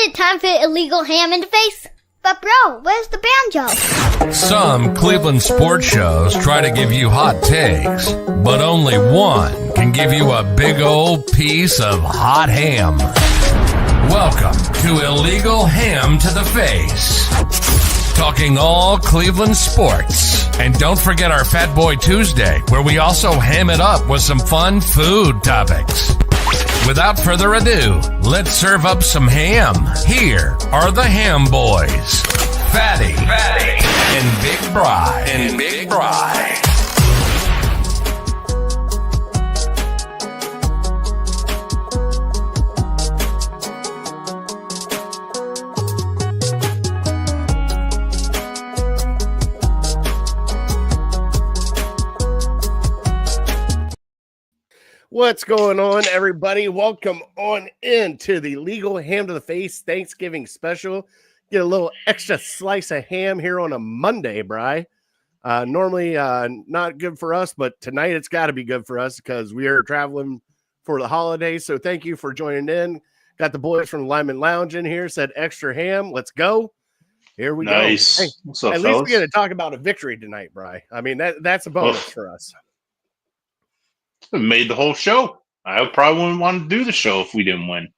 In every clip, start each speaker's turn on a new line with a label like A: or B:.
A: it time for illegal ham in the face? But bro, where's the banjo?
B: Some Cleveland sports shows try to give you hot takes, but only one can give you a big old piece of hot ham. Welcome to Illegal Ham to the Face. Talking all Cleveland sports. And don't forget our Fat Boy Tuesday, where we also ham it up with some fun food topics. Without further ado, let's serve up some ham. Here are the Ham Boys, Fatty, and Big Bry.
C: What's going on, everybody? Welcome on into the Legal Ham to the Face Thanksgiving special. Get a little extra slice of ham here on a Monday, Bri. Normally not good for us, but tonight it's got to be good for us because we are traveling for the holidays. So thank you for joining in. Got the boys from the Lyman Lounge in here, said extra ham. Let's go. Here we go. Hey,
D: What's up,
C: at
D: fellas?
C: least we get to talk about a victory tonight, Bri. I mean, that's a bonus for us.
D: Made the whole show. I probably wouldn't want to do the show if we didn't win.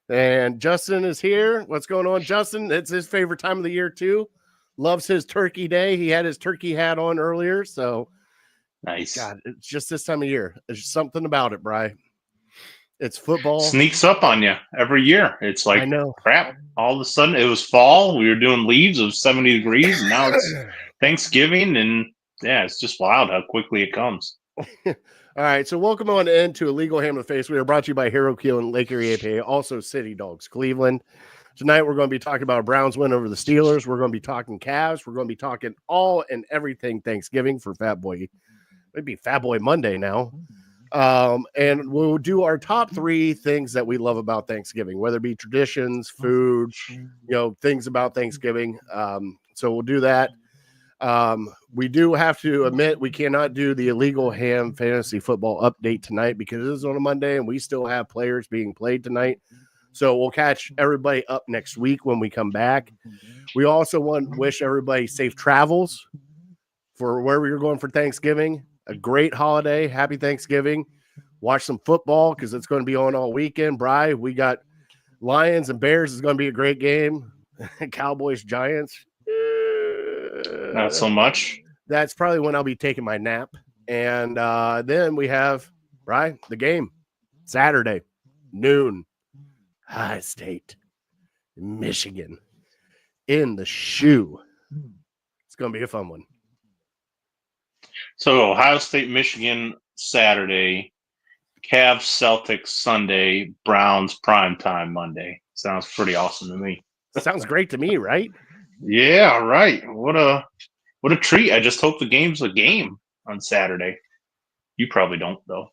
C: And Justin is here. What's going on, Justin? It's his favorite time of the year, too. Loves his turkey day. He had his turkey hat on earlier. So,
D: Nice.
C: God, it's just this time of year. There's something about it, Bri. It's football.
D: Sneaks up on you every year. It's like,
C: I know.
D: crap. All of a sudden, it was fall. We were doing leaves of 70 degrees. And now it's Thanksgiving. And, yeah, it's just wild how quickly it comes.
C: All right, so welcome on into Illegal Ham to the Face. We are brought to you by Hero Keel and Lake Erie APA, also City Dogs Cleveland. Tonight we're going to be talking about a Browns win over the Steelers. We're going to be talking Cavs. We're going to be talking all and everything Thanksgiving for Fat Boy. Maybe Fat Boy Monday now. And we'll do our top 3 things that we love about Thanksgiving, whether it be traditions, food, things about Thanksgiving. So we'll do that. We do have to admit we cannot do the Illegal Ham fantasy football update tonight because it is on a Monday and we still have players being played tonight. So we'll catch everybody up next week when we come back. We also want to wish everybody safe travels for wherever you're going for Thanksgiving. A great holiday. Happy Thanksgiving. Watch some football because it's going to be on all weekend. Bri, we got Lions and Bears. It's going to be a great game. Cowboys, Giants.
D: Not so much.
C: That's probably when I'll be taking my nap. And then we have, the game. Saturday, noon. High State, Michigan. In the shoe. It's going to be a fun one.
D: So, Ohio State, Michigan, Saturday. Cavs, Celtics, Sunday. Browns, primetime, Monday. Sounds pretty awesome to me.
C: Sounds great to me, right?
D: Yeah, right. What a treat. I just hope the game's a game on Saturday. You probably don't, though.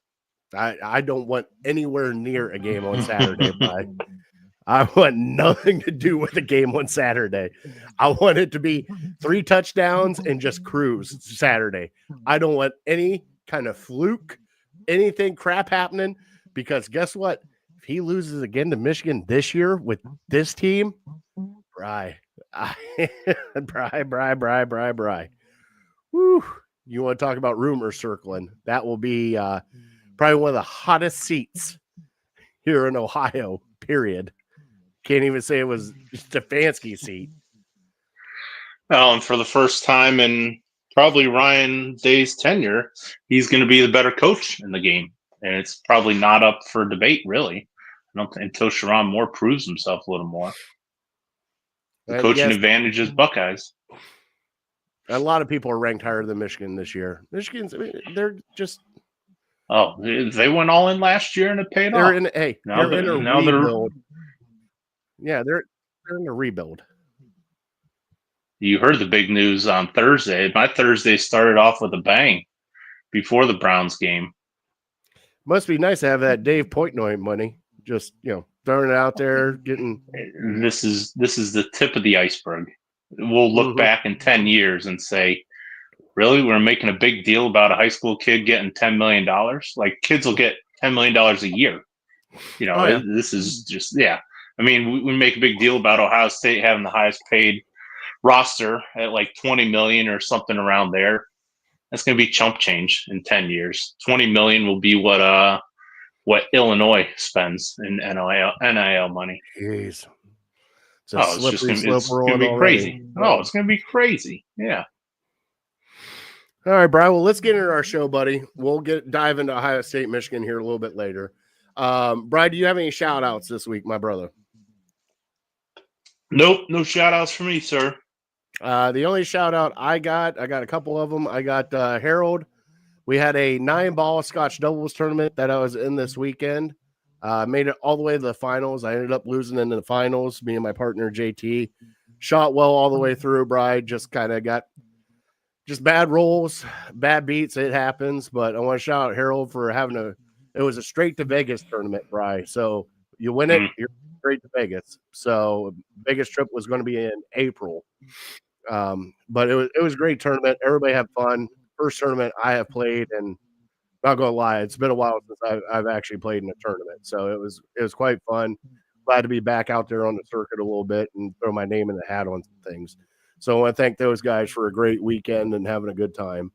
C: I don't want anywhere near a game on Saturday, but I want nothing to do with a game on Saturday. I want it to be 3 touchdowns and just cruise Saturday. I don't want any kind of fluke, anything crap happening, because guess what? If he loses again to Michigan this year with this team, Bri. Woo. You want to talk about rumors circling? That will be probably one of the hottest seats here in Ohio, period. Can't even say it was Stefanski's seat.
D: Well, and for the first time in probably Ryan Day's tenure, he's going to be the better coach in the game. And it's probably not up for debate, really. I don't think, until Sherrone Moore proves himself a little more. The coaching advantage is Buckeyes.
C: A lot of people are ranked higher than Michigan this year. They're just.
D: Oh, they went all in last year and it paid off.
C: They're in a rebuild. Yeah, they're in a rebuild.
D: You heard the big news on Thursday. My Thursday started off with a bang before the Browns game.
C: Must be nice to have that Dave Portnoy money. Just, throwing it out there, getting.
D: This is the tip of the iceberg. We'll look back in 10 years and say, really, we're making a big deal about a high school kid getting $10 million? Like, kids will get $10 million a year. This is just, I mean, we make a big deal about Ohio State having the highest paid roster at like 20 million or something around there. That's going to be chump change in 10 years. 20 million will be what Illinois spends in NIL money.
C: Jeez. It's a
D: Oh, it's just
C: slippery
D: going to
C: slope we're on
D: be
C: already.
D: crazy. Oh, it's going to be crazy. Yeah.
C: All right, Brian. Well, let's get into our show, buddy. We'll dive into Ohio State, Michigan here a little bit later. Brian, do you have any shout outs this week, my brother?
D: Nope, no shout outs for me, sir.
C: The only shout out I got a couple of them. I got Harold. We had a 9-ball Scotch doubles tournament that I was in this weekend. Made it all the way to the finals. I ended up losing in the finals. Me and my partner JT shot well all the way through. Brian just kind of got just bad rolls, bad beats. It happens, but I want to shout out Harold for having it was a straight to Vegas tournament, Brian. So you win it, you're straight to Vegas. So biggest trip was going to be in April. But it was a great tournament. Everybody had fun. First tournament I have played, and not gonna lie, it's been a while since I've actually played in a tournament. So it was quite fun. Glad to be back out there on the circuit a little bit and throw my name in the hat on some things. So I want to thank those guys for a great weekend and having a good time.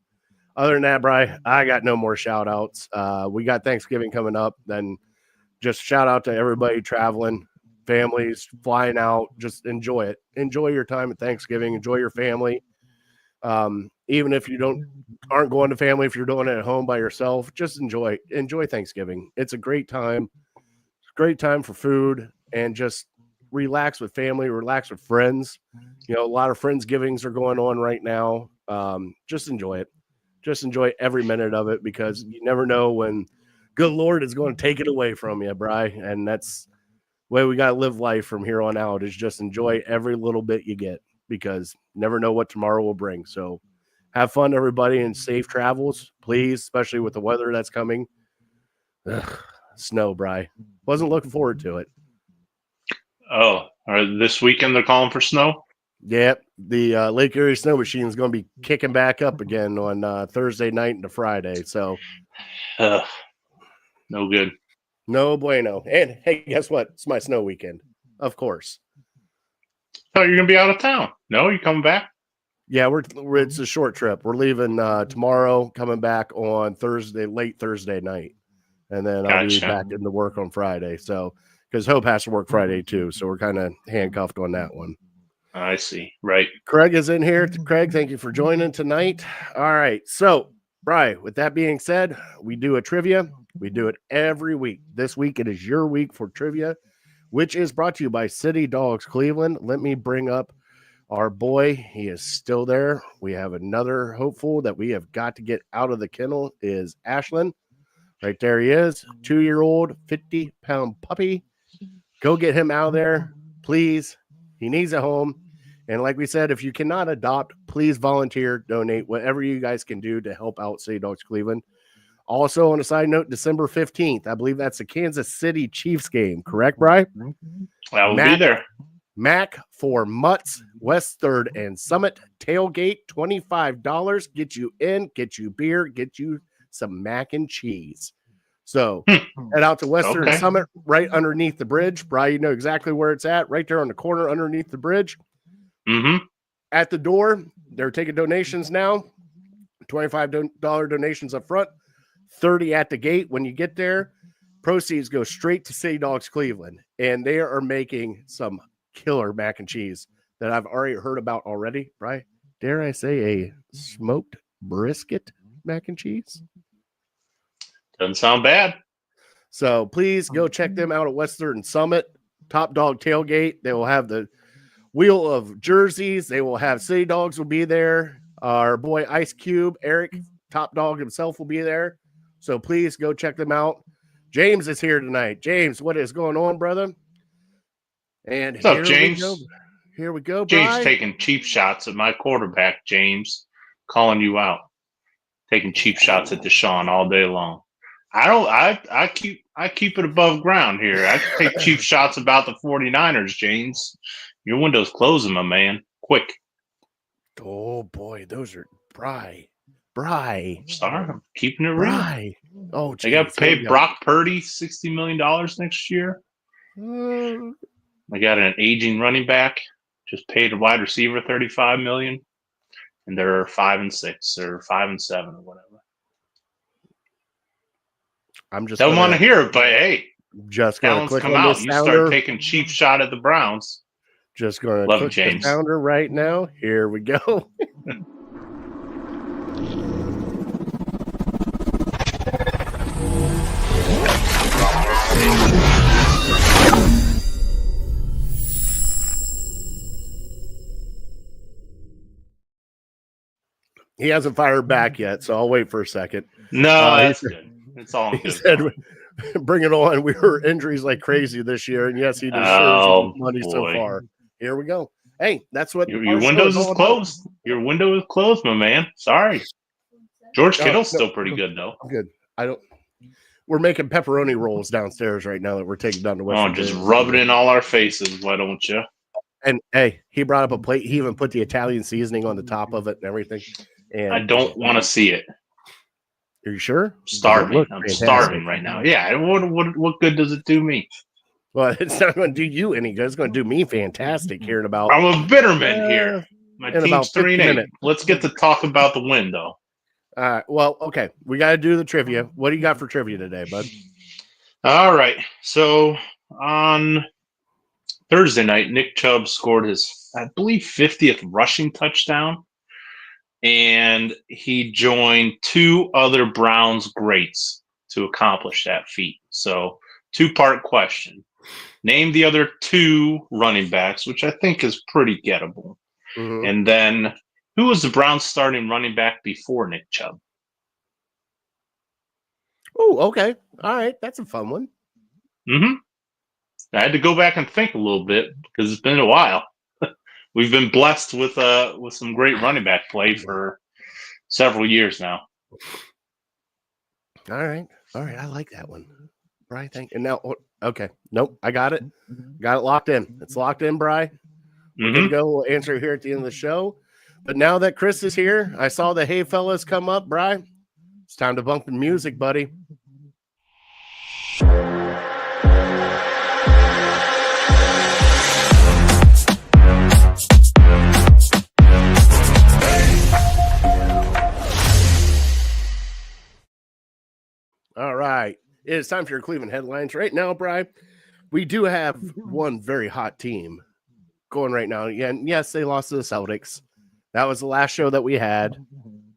C: Other than that, Bri, I got no more shout outs. We got Thanksgiving coming up. Then just shout out to everybody traveling, families, flying out. Just enjoy it. Enjoy your time at Thanksgiving. Enjoy your family. Even if you aren't going to family, if you're doing it at home by yourself, just enjoy Thanksgiving. It's a great time. It's a great time for food and just relax with family, relax with friends. You know, a lot of Friendsgivings are going on right now. Just enjoy it. Just enjoy every minute of it because you never know when good Lord is going to take it away from you, Bri. And that's the way we got to live life from here on out is just enjoy every little bit you get because never know what tomorrow will bring. So have fun, everybody, and safe travels, please, especially with the weather that's coming. Ugh, snow, Bri. Wasn't looking forward to it.
D: Oh, this weekend they're calling for snow?
C: Yep. The Lake Erie Snow Machine is going to be kicking back up again on Thursday night into Friday. So,
D: no good.
C: No bueno. And hey, guess what? It's my snow weekend, of course.
D: Oh, you're going to be out of town. No, you coming back?
C: Yeah, it's a short trip. We're leaving tomorrow, coming back on late Thursday night. And then I'll be back into work on Friday. So, because Hope has to work Friday too. So we're kind of handcuffed on that one.
D: I see. Right.
C: Craig is in here. Craig, thank you for joining tonight. All right. So, Brian, with that being said, we do a trivia. We do it every week. This week, it is your week for trivia, which is brought to you by City Dogs Cleveland. Let me bring up our boy. He is still there. We have another hopeful that we have got to get out of the kennel is Ashlyn. Right there he is, 2-year-old, 50-pound puppy. Go get him out of there, please. He needs a home. And like we said, if you cannot adopt, please volunteer, donate, whatever you guys can do to help out City Dogs Cleveland. Also, on a side note, December 15th, I believe that's the Kansas City Chiefs game. Correct, Brian?
D: I will be there.
C: Mac for Mutts, West 3rd and Summit. Tailgate, $25. Get you in, get you beer, get you some mac and cheese. So head out to West 3rd and Summit, right underneath the bridge. Brian, you know exactly where it's at, right there on the corner underneath the bridge.
D: Mm-hmm.
C: At the door, they're taking donations now. $25 donations up front, 30 at the gate. When you get there, proceeds go straight to City Dogs Cleveland, and they are making some killer mac and cheese that I've already heard about already. Right? Dare I say a smoked brisket mac and cheese?
D: Doesn't sound bad.
C: So please go check them out at West 3rd and Summit. Top Dog Tailgate. They will have the wheel of jerseys. They will have City Dogs will be there. Our boy Ice Cube, Eric, Top Dog himself will be there. So please go check them out. James is here tonight. James, what is going on, brother? And
D: what's up, James?
C: Here we go,
D: James
C: Brian.
D: taking cheap shots at my quarterback, James, calling you out. Taking cheap shots at Deshaun all day long. I keep it above ground here. I take cheap shots about the 49ers, James. Your window's closing, my man. Quick.
C: Oh boy, those are Bry.
D: Sorry, I'm keeping it real.
C: Oh,
D: they got to pay Brock Purdy $60 million next year. I got an aging running back. Just paid a wide receiver $35 million, and they're 5-6 or 5-7 or whatever.
C: I'm just
D: Don't want to hear it, but hey,
C: just going to click
D: come
C: on
D: out.
C: this
D: You
C: sounder.
D: start taking cheap shot at the Browns.
C: Just going to
D: Love
C: click
D: James.
C: the sounder right now. Here we go. He hasn't fired back yet, so I'll wait for a second.
D: No, that's good. It's all
C: He
D: good.
C: said, bring it on. We were injuries like crazy this year, and yes, he deserves money so far. Here we go. Hey, that's what
D: your windows is closed. Your window is closed, my man. Sorry. George Kittle's still pretty good, though.
C: I'm good. We're making pepperoni rolls downstairs right now that we're taking down to West
D: Virginia. Just rub it in all our faces. Why don't you?
C: And hey, he brought up a plate. He even put the Italian seasoning on the top of it and everything. And
D: I don't want to see it.
C: Are you sure?
D: Starving. I'm starving right now. Yeah. What good does it do me?
C: Well, it's not going to do you any good. It's going to do me fantastic hearing about.
D: I'm a bitterman here. My team's 3-8. Let's get to talk about the win, though.
C: All right. Well, okay. We got to do the trivia. What do you got for trivia today, bud?
D: All right. So on Thursday night, Nick Chubb scored his, I believe, 50th rushing touchdown. And he joined two other Browns greats to accomplish that feat. So, two-part question. Name the other two running backs, which I think is pretty gettable. Mm-hmm. And then, who was the Browns starting running back before Nick Chubb?
C: Oh, okay. All right. That's a fun one.
D: Mm-hmm. I had to go back and think a little bit because it's been a while. We've been blessed with some great running back play for several years now.
C: All right. I like that one. Bri, thank you. And now, okay. Nope. I got it. Got it locked in. It's locked in, Bri. We're going to go. We'll answer here at the end of the show. But now that Chris is here, I saw the Hey Fellas come up, Bri. It's time to bump the music, buddy. All right. It is time for your Cleveland headlines. Right now, Bri, we do have one very hot team going right now. And yes, they lost to the Celtics. That was the last show that we had,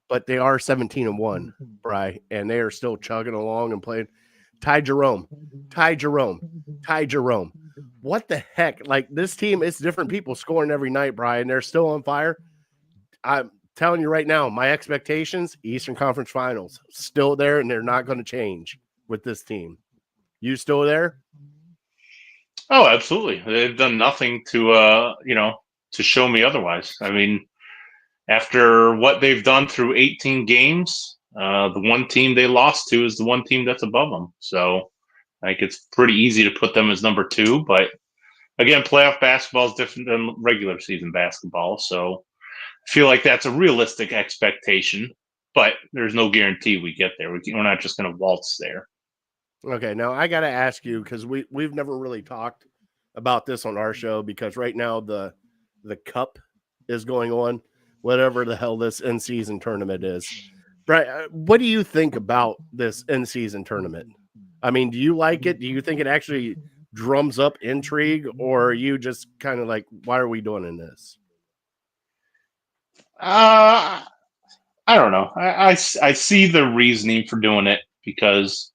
C: but they are 17-1, Bri, and they are still chugging along and playing. Ty Jerome. What the heck? Like, this team, it's different people scoring every night, Bri, and they're still on fire. I'm telling you right now, my expectations, Eastern Conference Finals, still there, and they're not going to change with this team. You still there?
D: Oh, absolutely. They've done nothing to show me otherwise. I mean, after what they've done through 18 games, the one team they lost to is the one team that's above them. So I think it's pretty easy to put them as number 2. But again, playoff basketball is different than regular season basketball. So I feel like that's a realistic expectation, but there's no guarantee we get there. We're not just going to waltz there.
C: Okay, now I got to ask you, because we've never really talked about this on our show, because right now the cup is going on, whatever the hell this in-season tournament is. Right? What do you think about this in-season tournament? I mean, do you like it? Do you think it actually drums up intrigue, or are you just kind of like, why are we doing this?
D: I don't know. I see the reasoning for doing it because,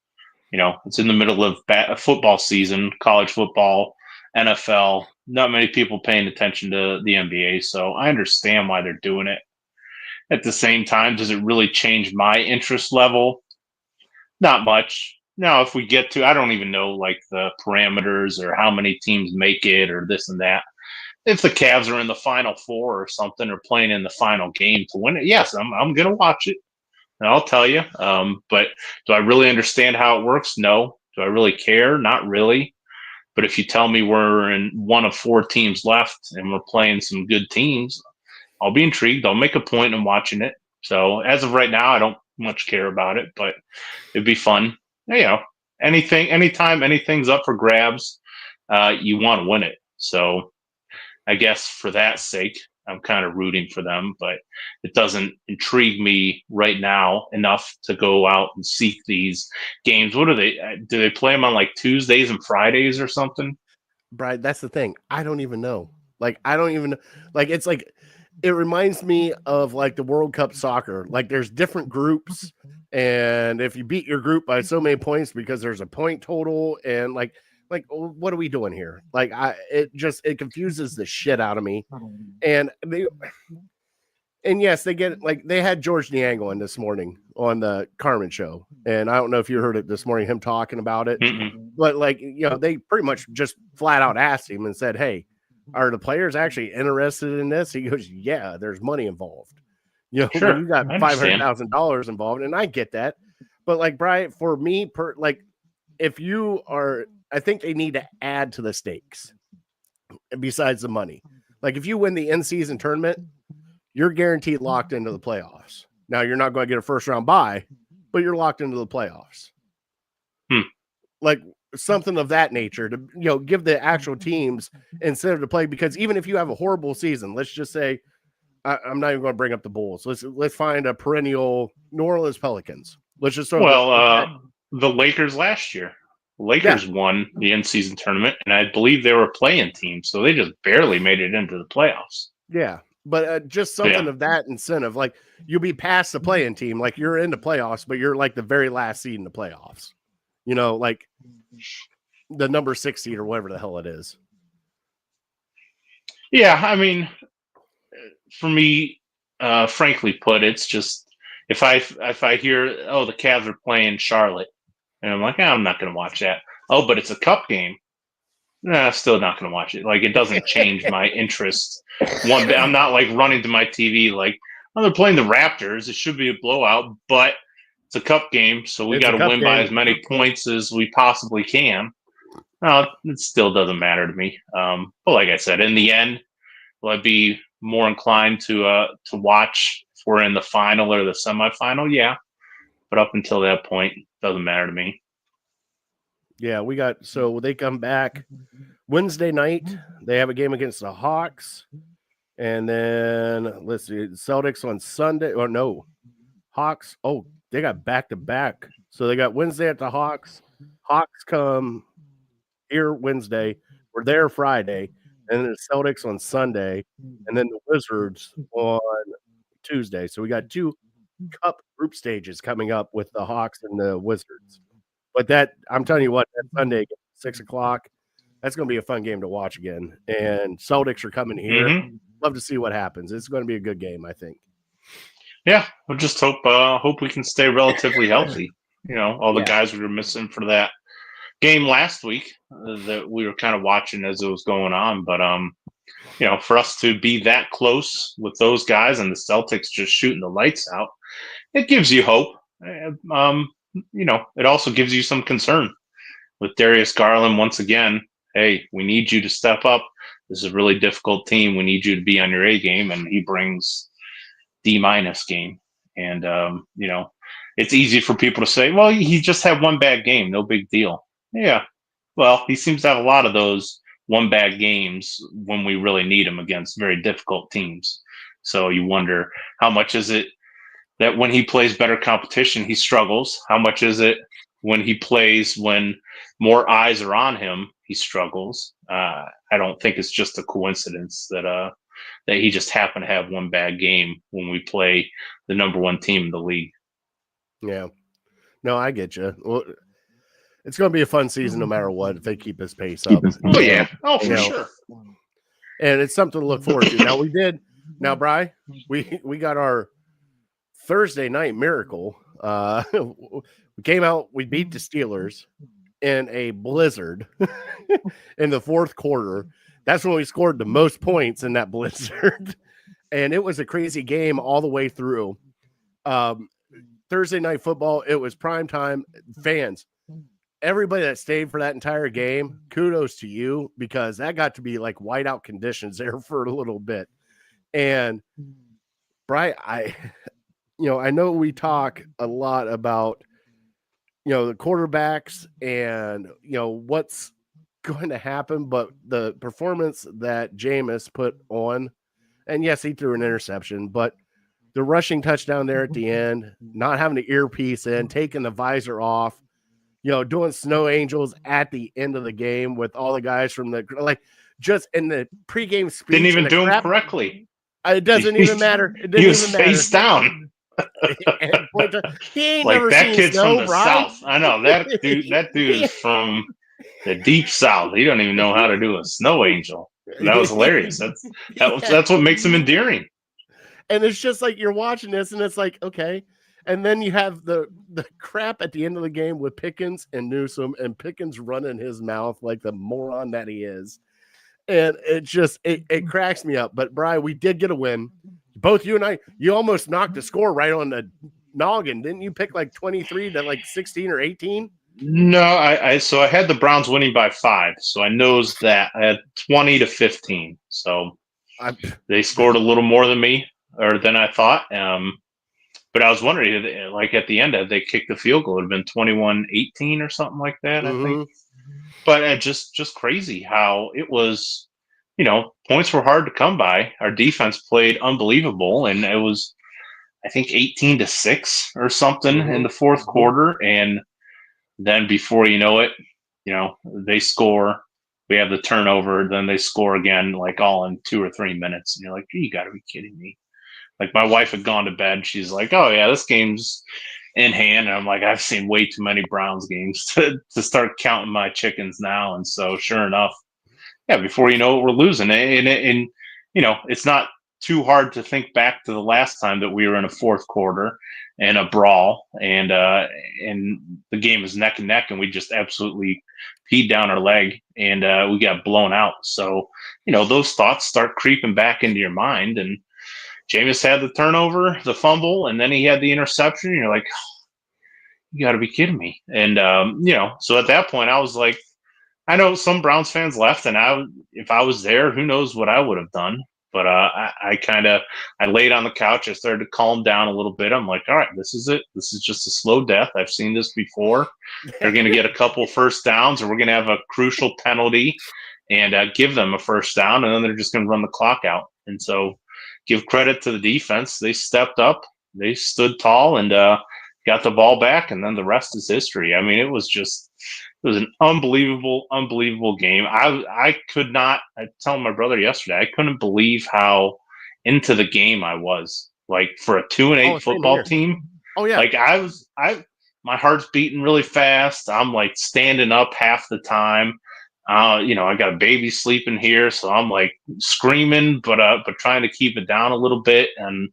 D: it's in the middle of football season, college football, NFL, not many people paying attention to the NBA. So I understand why they're doing it. At the same time, does it really change my interest level? Not much. Now, if we get to, I don't even know like the parameters or how many teams make it or this and that. If the Cavs are in the Final Four or something, or playing in the final game to win it, yes, I'm gonna watch it, and I'll tell you. But do I really understand how it works? No. Do I really care? Not really. But if you tell me we're in one of 4 teams left and we're playing some good teams, I'll be intrigued. I'll make a point in watching it. So as of right now, I don't much care about it, but it'd be fun. Anytime anything's up for grabs, you want to win it. So I guess for that sake, I'm kind of rooting for them, but it doesn't intrigue me right now enough to go out and seek these games. What are they? Do they play them on like Tuesdays and Fridays or something?
C: Brian, that's the thing. I don't even know. Like, I don't even like. It's like it reminds me of like the World Cup soccer. Like, there's different groups, and if you beat your group by so many points because there's a point total, and like what are we doing here? Like, it confuses the shit out of me. And yes, they had George Niang on this morning on the Carmen show, and I don't know if you heard it this morning, him talking about it.
D: Mm-mm.
C: But they pretty much just flat out asked him and said, "Hey, are the players actually interested in this?" He goes, "Yeah, there's money involved.
D: Sure,
C: when you got
D: I understand.
C: $500,000 involved, and I get that. But like Brian, for me, if you are, I think they need to add to the stakes besides the money. Like if you win the in-season tournament, you're guaranteed locked into the playoffs. Now you're not going to get a first round bye, but you're locked into the playoffs. Like something of that nature to give the actual teams incentive to play, because even if you have a horrible season, let's just say I'm not even going to bring up the Bulls. Let's find a perennial New Orleans Pelicans. Let's just throw
D: the Lakers last year. The Lakers won the in-season tournament, and I believe they were a play-in team, so they just barely made it into the playoffs.
C: Yeah, but just something of that incentive. Like you'll be past the play-in team, like you're in the playoffs, but you're like the very last seed in the playoffs. Like the number 6 seed or whatever the hell it is.
D: Yeah, I mean, for me, frankly put, it's just if I hear, oh, the Cavs are playing Charlotte, and I'm like, I'm not going to watch that. Oh, but it's a cup game. Nah, still not going to watch it. Like it doesn't change my interest one bit. I'm not like running to my TV like, oh, they're playing the Raptors. It should be a blowout, but it's a cup game, so we got to win by as many points as we possibly can. No, it still doesn't matter to me. But like I said, in the end, will I be more inclined to watch if we're in the final or the semifinal? Yeah, but up until that point, it doesn't matter to me.
C: Yeah, so they come back Wednesday night. They have a game against the Hawks, and then let's see, Celtics on Sunday. Or no, Hawks. Oh, they got back to back. So they got Wednesday at the Hawks. Hawks come here Wednesday. We're there Friday, and then the Celtics on Sunday, and then the Wizards on Tuesday. So we got 2 cup group stages coming up with the Hawks and the Wizards. But that, I'm telling you what, that Sunday, 6:00, that's going to be a fun game to watch again. And Celtics are coming here.
D: Mm-hmm.
C: Love to see what happens. It's going to be a good game, I think.
D: Yeah, we'll just hope we can stay relatively healthy. All the guys we were missing for that game last week that we were kind of watching as it was going on. But for us to be that close with those guys and the Celtics just shooting the lights out, it gives you hope. It also gives you some concern with Darius Garland once again. Hey, we need you to step up. This is a really difficult team. We need you to be on your A game, and he brings D- game. And it's easy for people to say, well, he just had one bad game, no big deal. Yeah, well, he seems to have a lot of those one bad games when we really need him against very difficult teams. So you wonder, how much is it that when he plays better competition, he struggles? How much is it when he plays when more eyes are on him, he struggles? I don't think it's just a coincidence that he just happened to have one bad game when we play the number 1 team in the league.
C: Yeah. No, I get you. Well, it's going to be a fun season no matter what if they keep his pace up.
D: Oh, yeah. Oh, for sure.
C: And it's something to look forward to. Now, Bri, we got our Thursday night miracle. We came out, we beat the Steelers in a blizzard in the 4th quarter. That's when we scored the most points in that blizzard. And it was a crazy game all the way through. Thursday night football, it was prime time. Fans, everybody that stayed for that entire game, kudos to you, because that got to be like whiteout conditions there for a little bit. And Brian, I know we talk a lot about, the quarterbacks and, what's going to happen, but the performance that Jameis put on, and yes, he threw an interception, but the rushing touchdown there at the end, not having the earpiece in, taking the visor off, doing snow angels at the end of the game with all the guys from just in the pregame speech.
D: Didn't even do them correctly.
C: It doesn't even matter. It didn't
D: he was
C: even matter.
D: face down.
C: He ain't
D: like
C: never
D: that
C: seen
D: kid's
C: snow,
D: from the
C: right?
D: South. I know that dude. That dude is from the deep South. He don't even know how to do a snow angel. And that was hilarious. That's what makes him endearing.
C: And it's just like you're watching this, and it's like, okay. And then you have the crap at the end of the game with Pickens and Newsom, and Pickens running his mouth like the moron that he is. And it just it cracks me up. But Brian, we did get a win. Both you and I, you almost knocked the score right on the noggin. Didn't you pick like 23 to like 16 or 18?
D: No, I had the Browns winning by 5. So I knows that I had 20 to 15. So they scored a little more than me or than I thought. But I was wondering, like at the end, had they kicked the field goal, it would have been 21-18 or something like that, I think. But just crazy how it was, points were hard to come by. Our defense played unbelievable, and it was, I think, 18-6 or something in the fourth quarter. And then before you know it, they score. We have the turnover, then they score again, like all in 2 or 3 minutes. And you're like, you got to be kidding me. Like my wife had gone to bed. She's like, oh, yeah, this game's in hand. And I'm like, I've seen way too many Browns games to start counting my chickens now. And so sure enough, yeah, before you know it, we're losing. And it's not too hard to think back to the last time that we were in a fourth quarter and a brawl and the game was neck and neck and we just absolutely peed down our leg and we got blown out. So, those thoughts start creeping back into your mind. And Jameis had the turnover, the fumble, and then he had the interception. And you're like, oh, you got to be kidding me. And, so at that point, I was like, I know some Browns fans left, and if I was there, who knows what I would have done. But I laid on the couch. I started to calm down a little bit. I'm like, all right, this is it. This is just a slow death. I've seen this before. They're going to get a couple first downs, or we're going to have a crucial penalty and give them a first down, and then they're just going to run the clock out. And so give credit to the defense. They stepped up. They stood tall and got the ball back, and then the rest is history. I mean, it was an unbelievable game. I could not, I told my brother yesterday, I couldn't believe how into the game I was. Like for a 2-8 football team.
C: Oh yeah.
D: Like my heart's beating really fast. I'm like standing up half the time. I got a baby sleeping here, so I'm like screaming, but trying to keep it down a little bit. And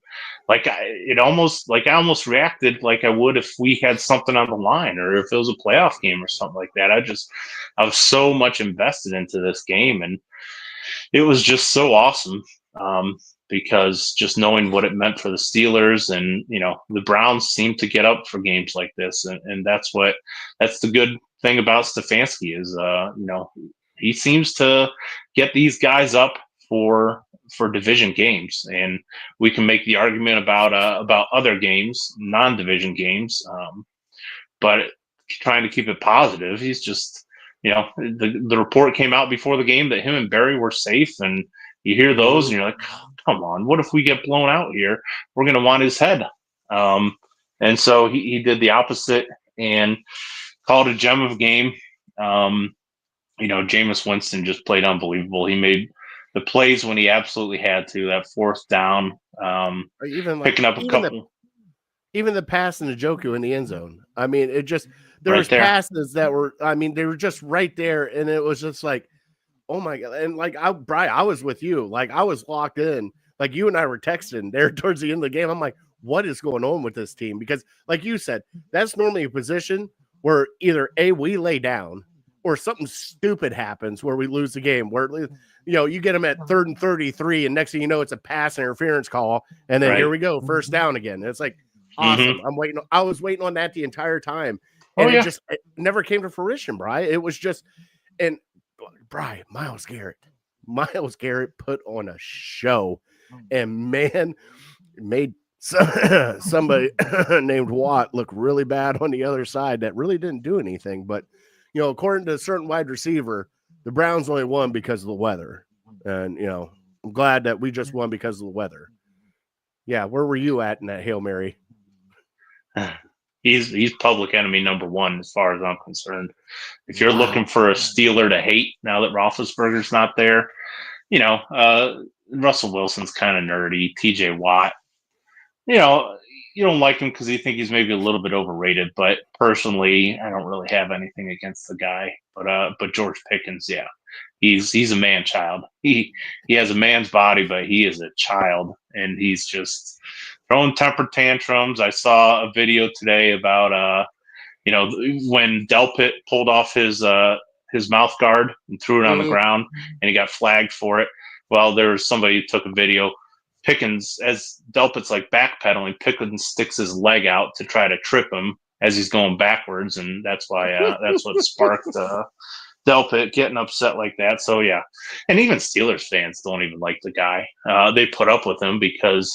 D: I almost reacted like I would if we had something on the line or if it was a playoff game or something like that. I was so much invested into this game, and it was just so awesome. Because just knowing what it meant for the Steelers and, the Browns seem to get up for games like this. And that's the good thing about Stefanski is, he seems to get these guys up for division games. And we can make the argument about other games, non-division games. But trying to keep it positive, he's just, the report came out before the game that him and Barry were safe, and you hear those and you're like, oh, come on, what if we get blown out here? We're going to want his head. And so he did the opposite and called a gem of a game. Jameis Winston just played unbelievable. He made the plays when he absolutely had to, that fourth down, picking up a couple.
C: Even the pass in the Njoku in the end zone. I mean, there was passes that were, they were just right there. And it was just like, oh my God. And Brian, I was with you. Like I was locked in. Like you and I were texting there towards the end of the game. I'm like, what is going on with this team? Because like you said, that's normally a position where either we lay down or something stupid happens where we lose the game, where, you get them at 3rd and 33 and next thing you know, it's a pass interference call. And then here we go, first down again. It's like, awesome. I was waiting on that the entire time. And it never came to fruition, Brian. It was just, and Brian, Myles Garrett put on a show, and man, made somebody named Watt look really bad on the other side that really didn't do anything. But, according to a certain wide receiver, the Browns only won because of the weather. And, I'm glad that we just won because of the weather. Yeah, where were you at in that Hail Mary?
D: He's public enemy number one as far as I'm concerned. If you're looking for a Steeler to hate now that Roethlisberger's not there, Russell Wilson's kind of nerdy. T.J. Watt, you don't like him because you think he's maybe a little bit overrated. But personally, I don't really have anything against the guy. But George Pickens, yeah, he's a man child. He has a man's body, but he is a child, and he's just throwing temper tantrums. I saw a video today about when Delpit pulled off his mouth guard and threw it on the ground, and he got flagged for it. Well, there was somebody who took a video. Pickens, as Delpit's like backpedaling, Pickens sticks his leg out to try to trip him as he's going backwards, and that's why that's what sparked Delpit getting upset like that. So yeah, and even Steelers fans don't even like the guy. They put up with him because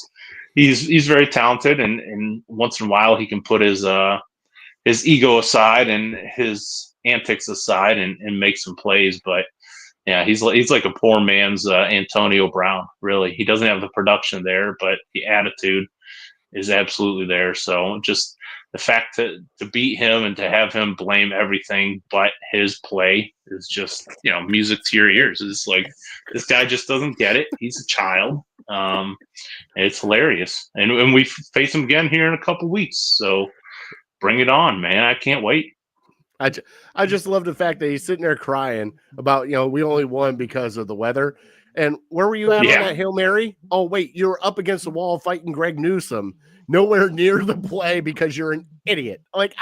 D: he's very talented, and once in a while he can put his ego aside and his antics aside and make some plays. But yeah, he's like a poor man's Antonio Brown. Really, he doesn't have the production there, but the attitude is absolutely there. So just the fact to beat him and to have him blame everything but his play is just music to your ears. It's like this guy just doesn't get it. He's a child. It's hilarious, and we face him again here in a couple weeks. So bring it on, man! I can't wait.
C: I just love the fact that he's sitting there crying about, we only won because of the weather. And where were you at on that Hail Mary? Oh, wait, you were up against the wall fighting Greg Newsome, nowhere near the play because you're an idiot. Like,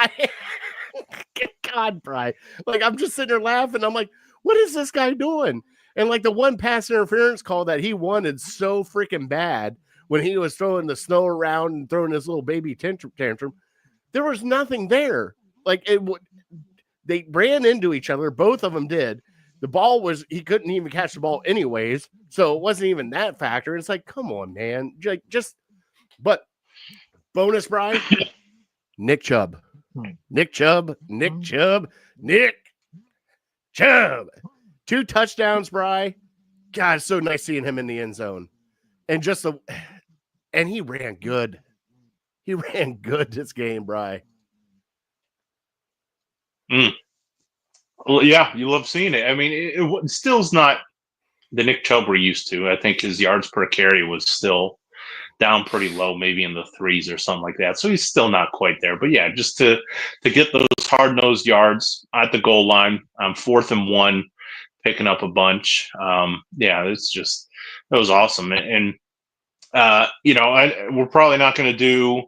C: God, Bri. Like, I'm just sitting there laughing. I'm like, what is this guy doing? And like the one pass interference call that he wanted so freaking bad when he was throwing the snow around and throwing his little baby tantrum, there was nothing there. Like they ran into each other. Both of them did. The ball he couldn't even catch the ball anyways. So it wasn't even that factor. It's like, come on, man. But bonus, Brian, Nick Chubb. Nick Chubb. 2 touchdowns, Bri. God, it's so nice seeing him in the end zone. And and he ran good. He ran good this game, Bri.
D: Well, yeah, you love seeing it. I mean, it still's not the Nick Chubb we're used to. I think his yards per carry was still down pretty low, maybe in the 3s or something like that. So he's still not quite there. But yeah, just to get those hard-nosed yards at the goal line, 4th and 1, picking up a bunch. It was awesome. And we're probably not going to do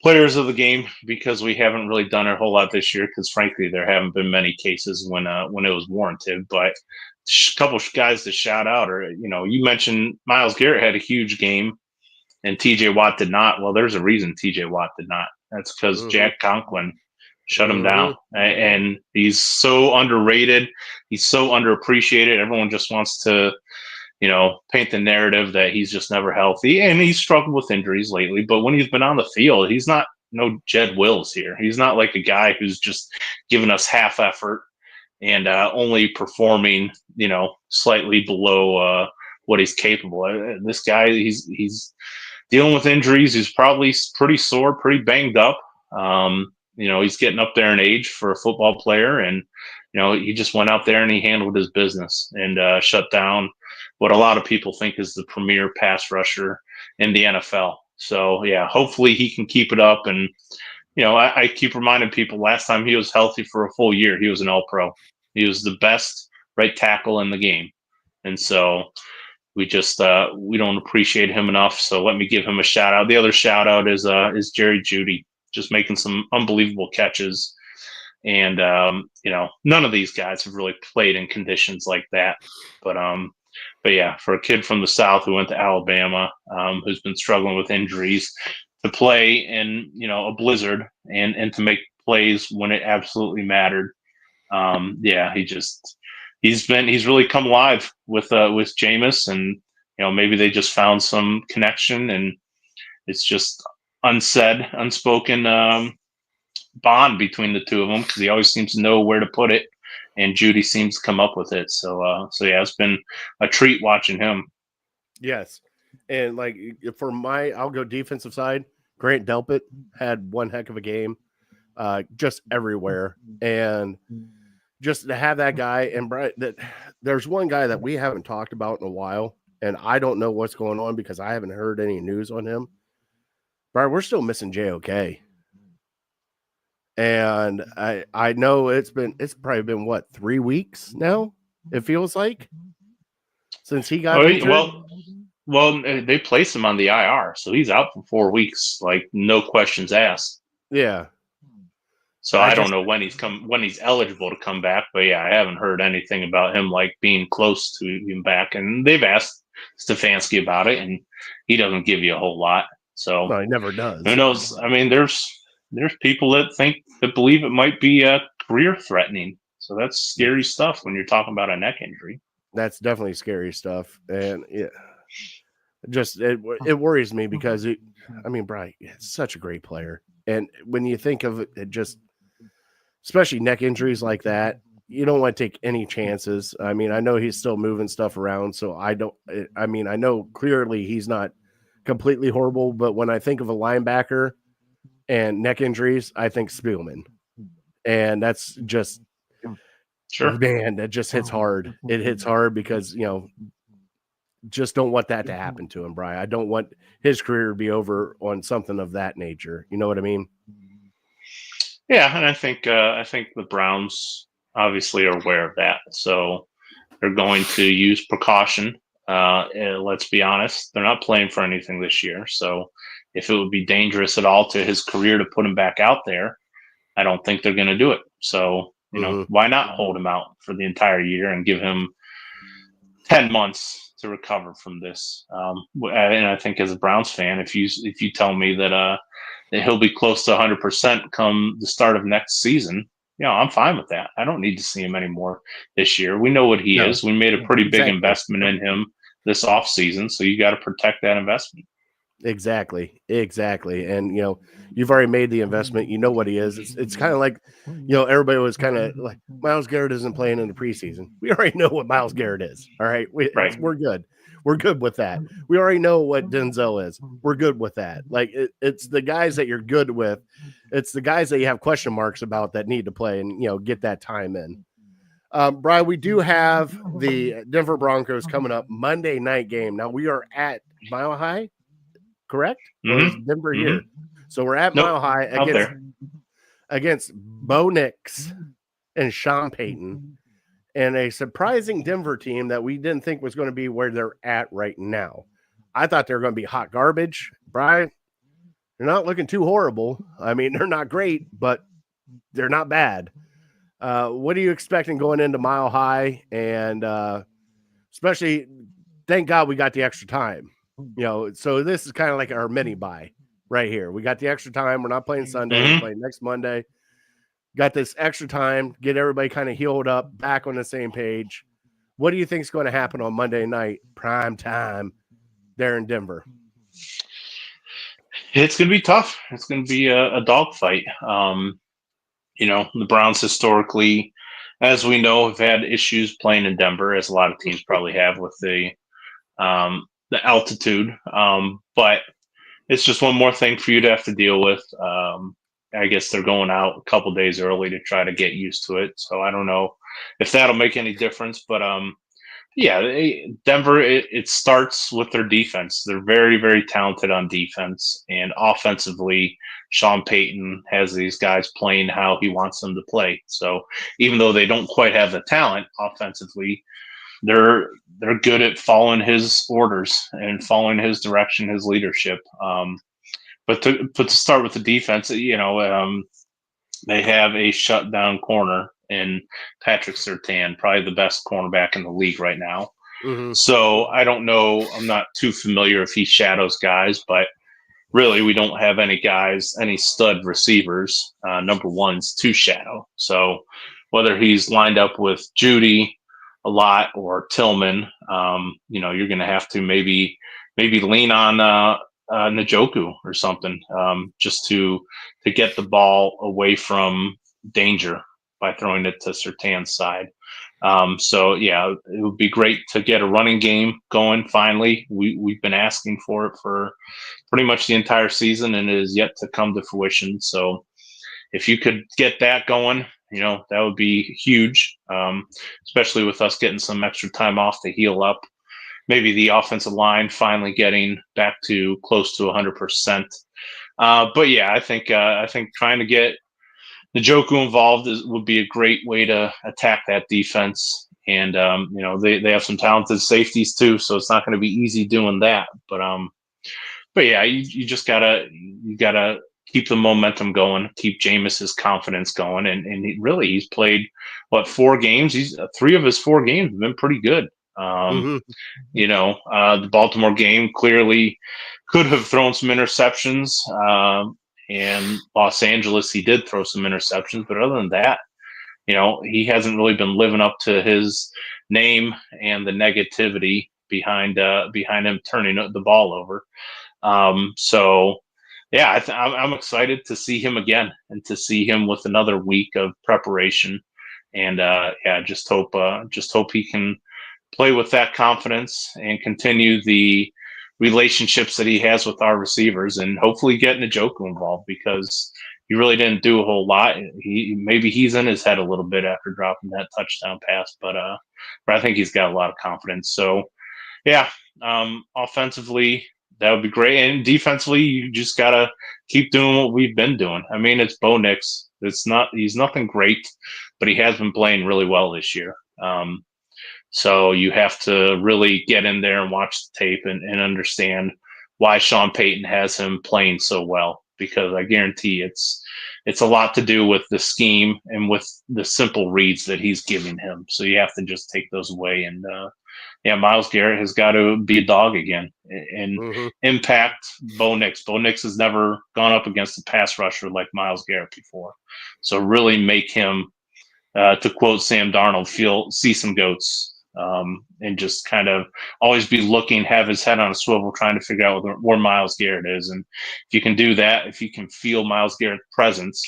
D: players of the game because we haven't really done a whole lot this year because frankly there haven't been many cases when it was warranted. But a couple guys to shout out are, you mentioned Myles Garrett had a huge game and TJ Watt did not. Well, there's a reason TJ Watt did not. That's because Jack Conklin shut him down, and he's so underrated. He's so underappreciated. Everyone just wants to paint the narrative that he's just never healthy, and he's struggled with injuries lately. But when he's been on the field, he's not no Jed Wills here. He's not like a guy who's just giving us half effort and only performing, slightly below what he's capable of. This guy, he's dealing with injuries. He's probably pretty sore, pretty banged up. He's getting up there in age for a football player, and he just went out there and he handled his business and shut down what a lot of people think is the premier pass rusher in the NFL. So yeah, hopefully he can keep it up. And I keep reminding people, last time he was healthy for a full year, he was an All-Pro. He was the best right tackle in the game, and so we just we don't appreciate him enough. So let me give him a shout out. The other shout out is Jerry Jeudy, just making some unbelievable catches. And none of these guys have really played in conditions like that. But yeah, for a kid from the South who went to Alabama, who's been struggling with injuries, to play in a blizzard and to make plays when it absolutely mattered. He's really come alive with Jameis, and maybe they just found some connection, and it's just unspoken bond between the two of them because he always seems to know where to put it and Judy seems to come up with it. So yeah, it's been a treat watching him.
C: Yes. And like I'll go defensive side. Grant Delpit had one heck of a game, just everywhere. And just to have that guy and there's one guy that we haven't talked about in a while, and I don't know what's going on because I haven't heard any news on him. Brian, we're still missing JOK. And I know it's probably been what, 3 weeks now, it feels like, since he got injured.
D: Well, they placed him on the IR, so he's out for 4 weeks, like no questions asked.
C: Yeah.
D: So I don't know when he's eligible to come back, but yeah, I haven't heard anything about him like being close to him back. And they've asked Stefanski about it, and he doesn't give you a whole lot. So
C: no, he never does.
D: Who knows? I mean, there's people that believe it might be career threatening. So that's scary stuff when you're talking about a neck injury.
C: That's definitely scary stuff, and yeah, just it worries me because Brian, it's such a great player, and when you think of it, just especially neck injuries like that, you don't want to take any chances. I mean, I know he's still moving stuff around, so I know clearly he's not completely horrible, but when I think of a linebacker and neck injuries, I think Spielman, and that's just
D: sure,
C: man, that just hits hard. It hits hard because just don't want that to happen to him, Brian. I don't want his career to be over on something of that nature. You know what I mean?
D: Yeah, and I think the Browns obviously are aware of that, so they're going to use precaution. Let's be honest, they're not playing for anything this year, so if it would be dangerous at all to his career to put him back out there, I don't think they're going to do it. So why not hold him out for the entire year and give him 10 months to recover from this? And I think as a Browns fan, if you tell me that he'll be close to 100% come the start of next season, I'm fine with that. I don't need to see him anymore this year. We know what he is. We made a pretty big investment in him this offseason, so you got to protect that investment.
C: Exactly. And you've already made the investment. You know what he is. It's kind of like everybody was kind of like Myles Garrett isn't playing in the preseason. We already know what Myles Garrett is. All right, we're good. We're good with that. We already know what Denzel is. We're good with that. Like it's the guys that you're good with. It's the guys that you have question marks about that need to play and get that time in. Brian, we do have the Denver Broncos coming up Monday night game. Now we are at Mile High. Correct? Or is Denver here? So we're at Mile High against Bo Nix and Sean Payton and a surprising Denver team that we didn't think was going to be where they're at right now. I thought they were going to be hot garbage. Brian, they're not looking too horrible. I mean, they're not great, but they're not bad. What are you expecting going into Mile High? And especially, thank God we got the extra time. So this is kind of like our mini bye right here. We got the extra time. We're not playing Sunday. We're playing next Monday. Got this extra time, get everybody kind of healed up, back on the same page. What do you think is going to happen on Monday night, prime time, there in Denver?
D: It's going to be tough. It's going to be a dogfight. The Browns historically, as we know, have had issues playing in Denver, as a lot of teams probably have with the altitude. But it's just one more thing for you to have to deal with. I guess they're going out a couple days early to try to get used to it. So I don't know if that'll make any difference. But Denver, it starts with their defense. They're very, very talented on defense. And offensively, Sean Payton has these guys playing how he wants them to play. So even though they don't quite have the talent offensively, they're good at following his orders and following his direction, his leadership. But to start with the defense, they have a shutdown corner in Patrick Surtain, probably the best cornerback in the league right now. So I don't know. I'm not too familiar if he shadows guys, but really we don't have any stud receivers, number ones to shadow. So whether he's lined up with Judy a lot or Tillman, you're going to have to maybe lean on Njoku or something, just to get the ball away from danger. by throwing it to Surtan's side. So yeah, it would be great to get a running game going. Finally, we've been asking for it for pretty much the entire season, and it is yet to come to fruition. So if you could get that going, that would be huge, especially with us getting some extra time off to heal up. Maybe the offensive line finally getting back to close to 100%. But yeah, I think trying to get Njoku involved would be a great way to attack that defense. And they have some talented safeties too, so it's not going to be easy doing that. But yeah, you just gotta keep the momentum going, keep Jameis's confidence going, and he's played 4 games. He's 3 of his 4 games have been pretty good. The Baltimore game clearly could have thrown some interceptions. And Los Angeles, he did throw some interceptions, but other than that, he hasn't really been living up to his name and the negativity behind him turning the ball over. So yeah, I'm excited to see him again and to see him with another week of preparation. And just hope he can play with that confidence and continue the relationships that he has with our receivers, and hopefully get Njoku involved, because he really didn't do a whole lot. Maybe he's in his head a little bit after dropping that touchdown pass, but I think he's got a lot of confidence. So yeah, offensively that would be great, and defensively you just gotta keep doing what we've been doing. I mean, it's Bo Nix. He's nothing great, but he has been playing really well this year. So you have to really get in there and watch the tape and understand why Sean Payton has him playing so well, because I guarantee it's a lot to do with the scheme and with the simple reads that he's giving him. So you have to just take those away. And Myles Garrett has got to be a dog again and impact Bo Nix. Bo Nix has never gone up against a pass rusher like Myles Garrett before. So really make him, to quote Sam Darnold, see some goats. And just kind of always be looking, have his head on a swivel, trying to figure out where Myles Garrett is. And if you can do that, if you can feel Myles Garrett's presence,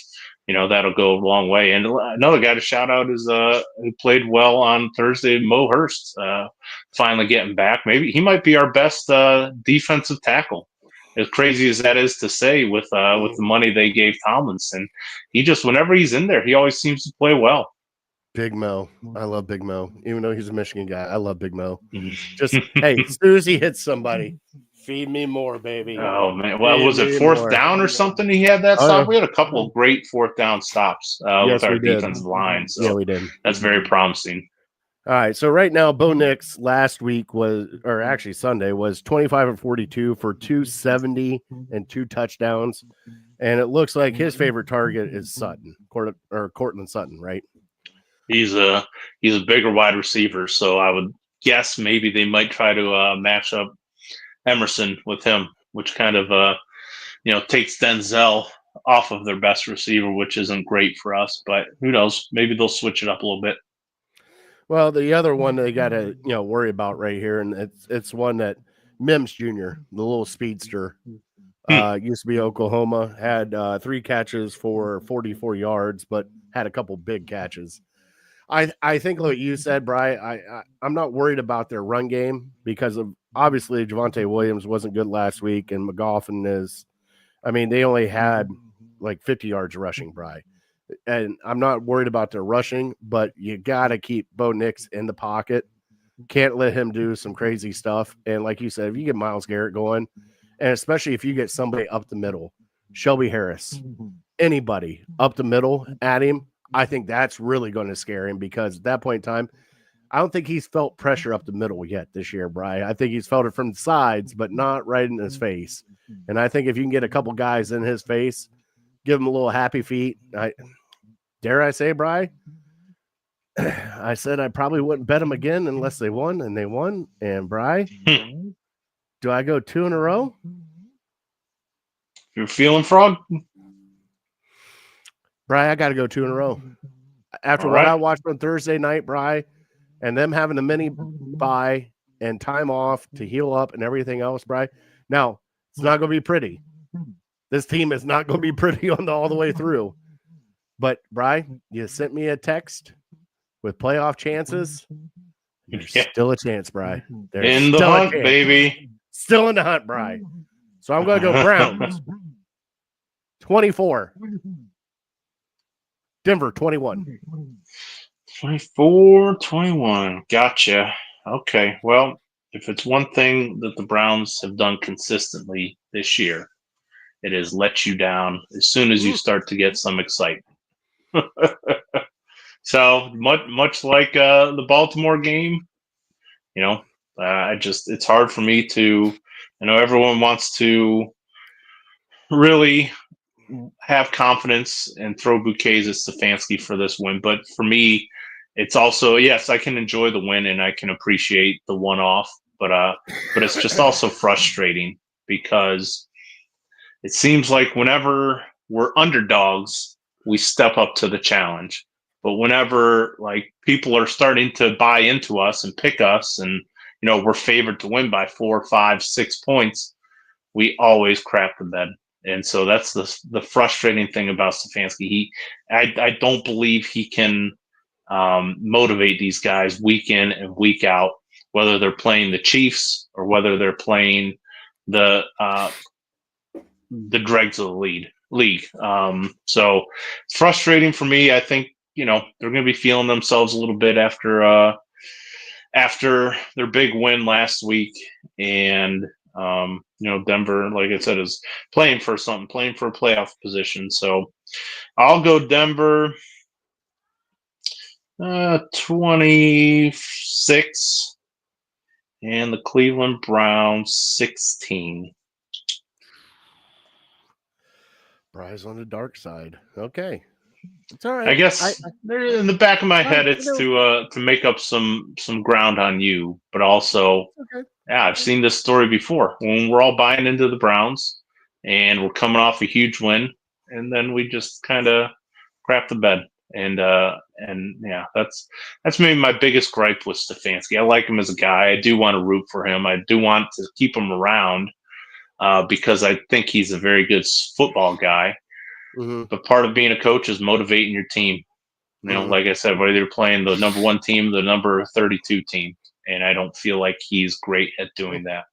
D: that'll go a long way. And another guy to shout out is who played well on Thursday, Mo Hurst, finally getting back. Maybe he might be our best defensive tackle. As crazy as that is to say, with the money they gave Tomlinson, whenever he's in there, he always seems to play well.
C: Big Mo. I love Big Mo. Even though he's a Michigan guy, I love Big Mo. Just, hey, as soon as he hits somebody, feed me more, baby.
D: Oh, man. Well, was it 4th down or something? He had that stop? Yeah. We had a couple of great 4th down stops with our defensive line. So
C: yeah, we did.
D: That's very promising.
C: All right. So right now, Bo Nix last week Sunday was 25 and 42 for 270 and 2 touchdowns. And it looks like his favorite target is Sutton, Cortland Sutton, right?
D: He's a bigger wide receiver, so I would guess maybe they might try to match up Emerson with him, which kind of takes Denzel off of their best receiver, which isn't great for us. But who knows? Maybe they'll switch it up a little bit.
C: Well, the other one they got to worry about right here, and it's one that Mims Jr., the little speedster, used to be Oklahoma, had 3 catches for 44 yards, but had a couple big catches. I think what you said, Bri, I'm not worried about their run game because of obviously Javonte Williams wasn't good last week, and McGoffin is. I mean, they only had like 50 yards rushing, Bri, and I'm not worried about their rushing, but you got to keep Bo Nix in the pocket. Can't let him do some crazy stuff. And like you said, if you get Myles Garrett going, and especially if you get somebody up the middle, Shelby Harris, anybody up the middle at him, I think that's really going to scare him, because at that point in time, I don't think he's felt pressure up the middle yet this year, Bri. I think he's felt it from the sides, but not right in his face. And I think if you can get a couple guys in his face, give him a little happy feet. Dare I say, Bri? I said I probably wouldn't bet them again unless they won, and they won. And Bri, do I go 2 in a row?
D: You're feeling frog?
C: Bri, I got to go 2 in a row. After what I watched on Thursday night, Bri, and them having a mini bye and time off to heal up and everything else, Bri. Now, it's not going to be pretty. This team is not going to be pretty all the way through. But Brian, you sent me a text with playoff chances. There's still a chance, Bry. There's
D: in the
C: still
D: hunt, baby.
C: Still in the hunt, Bry. So I'm going to go Browns 24. Denver 21.
D: 24-21. Gotcha. Okay. Well, if it's one thing that the Browns have done consistently this year, it is let you down as soon as you start to get some excitement. So much like the Baltimore game, it's hard for me to. I know everyone wants to really have confidence and throw bouquets at Stefanski for this win, but for me, it's also yes, I can enjoy the win and I can appreciate the one-off, but it's just also frustrating because it seems like whenever we're underdogs, we step up to the challenge. But whenever like people are starting to buy into us and pick us, and we're favored to win by 4, 5, 6 points, we always crap the bed. And so that's the frustrating thing about Stefanski. I don't believe he can motivate these guys week in and week out, whether they're playing the Chiefs or whether they're playing the dregs of the league. So it's frustrating for me. I think they're going to be feeling themselves a little bit after their big win last week, and Denver, like I said, is playing for something, playing for a playoff position. So I'll go Denver 26 and the Cleveland Browns 16.
C: Bry's on the dark side. Okay. It's all right.
D: I guess in the back of my head, it's to make up some ground on you, but also, yeah, I've seen this story before when we're all buying into the Browns and we're coming off a huge win, and then we just kind of crap the bed, and yeah, that's maybe my biggest gripe with Stefanski. I like him as a guy. I do want to root for him. I do want to keep him around because I think he's a very good football guy.
C: Mm-hmm.
D: But part of being a coach is motivating your team. Like I said, whether you're playing the number 1 team, the number 32 team, and I don't feel like he's great at doing that.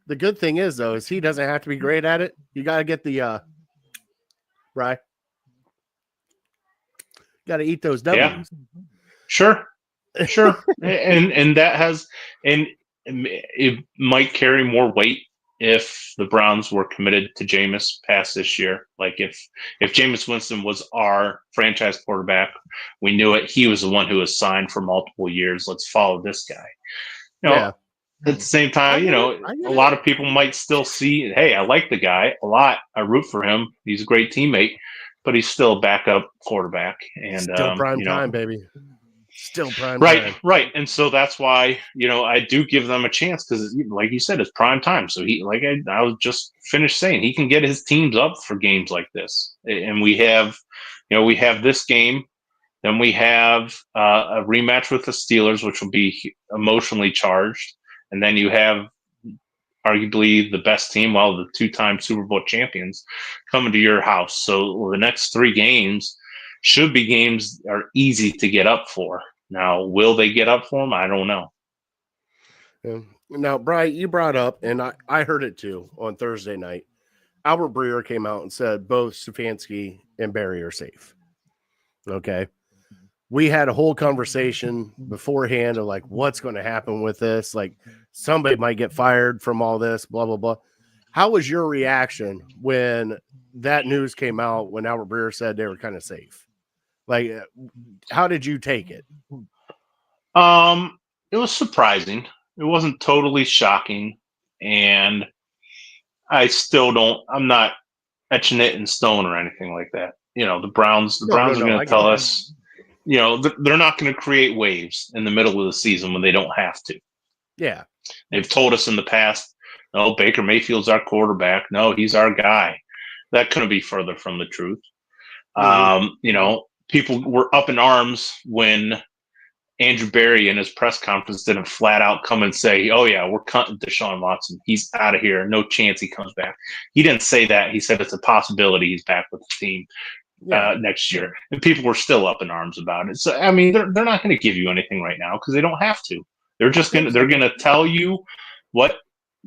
C: The good thing is, though, is he doesn't have to be great at it. You got to get the right. Got to eat those W's.
D: Yeah. Sure. and that has, and it might carry more weight if the Browns were committed to Jameis past this year. Like if Jameis Winston was our franchise quarterback, we knew it. He was the one who was signed for multiple years. Let's follow this guy. At the same time, a lot of people might still see, hey, I like the guy a lot. I root for him. He's a great teammate, but he's still a backup quarterback. And
C: still prime time, baby. Still prime time.
D: Right. And so that's why, I do give them a chance because, like you said, it's prime time. So I was just finished saying, he can get his teams up for games like this. And we have this game, then we have a rematch with the Steelers, which will be emotionally charged. And then you have arguably the best team, the 2-time Super Bowl champions, coming to your house. So the next 3 games should be games that are easy to get up for. Now, will they get up for them? I don't know.
C: Now, Brian, you brought up, and I heard it too on Thursday night, Albert Breer came out and said both Stefanski and Barry are safe. Okay. We had a whole conversation beforehand of like, what's going to happen with this? Like, somebody might get fired from all this, blah, blah, blah. How was your reaction when that news came out, when Albert Breer said they were kind of safe? Like, how did you take it?
D: It was surprising. It wasn't totally shocking. And I'm not etching it in stone or anything like that. The Browns are going to tell us, they're not going to create waves in the middle of the season when they don't have to.
C: Yeah.
D: They've told us in the past, no, Baker Mayfield's our quarterback. No, he's our guy. That couldn't be further from the truth. Mm-hmm. People were up in arms when Andrew Berry in his press conference didn't flat out come and say, oh, yeah, we're cutting Deshaun Watson. He's out of here. No chance he comes back. He didn't say that. He said it's a possibility he's back with the team. next year, and people were still up in arms about it. So I mean, they're not going to give you anything right now because they don't have to. They're going to tell you what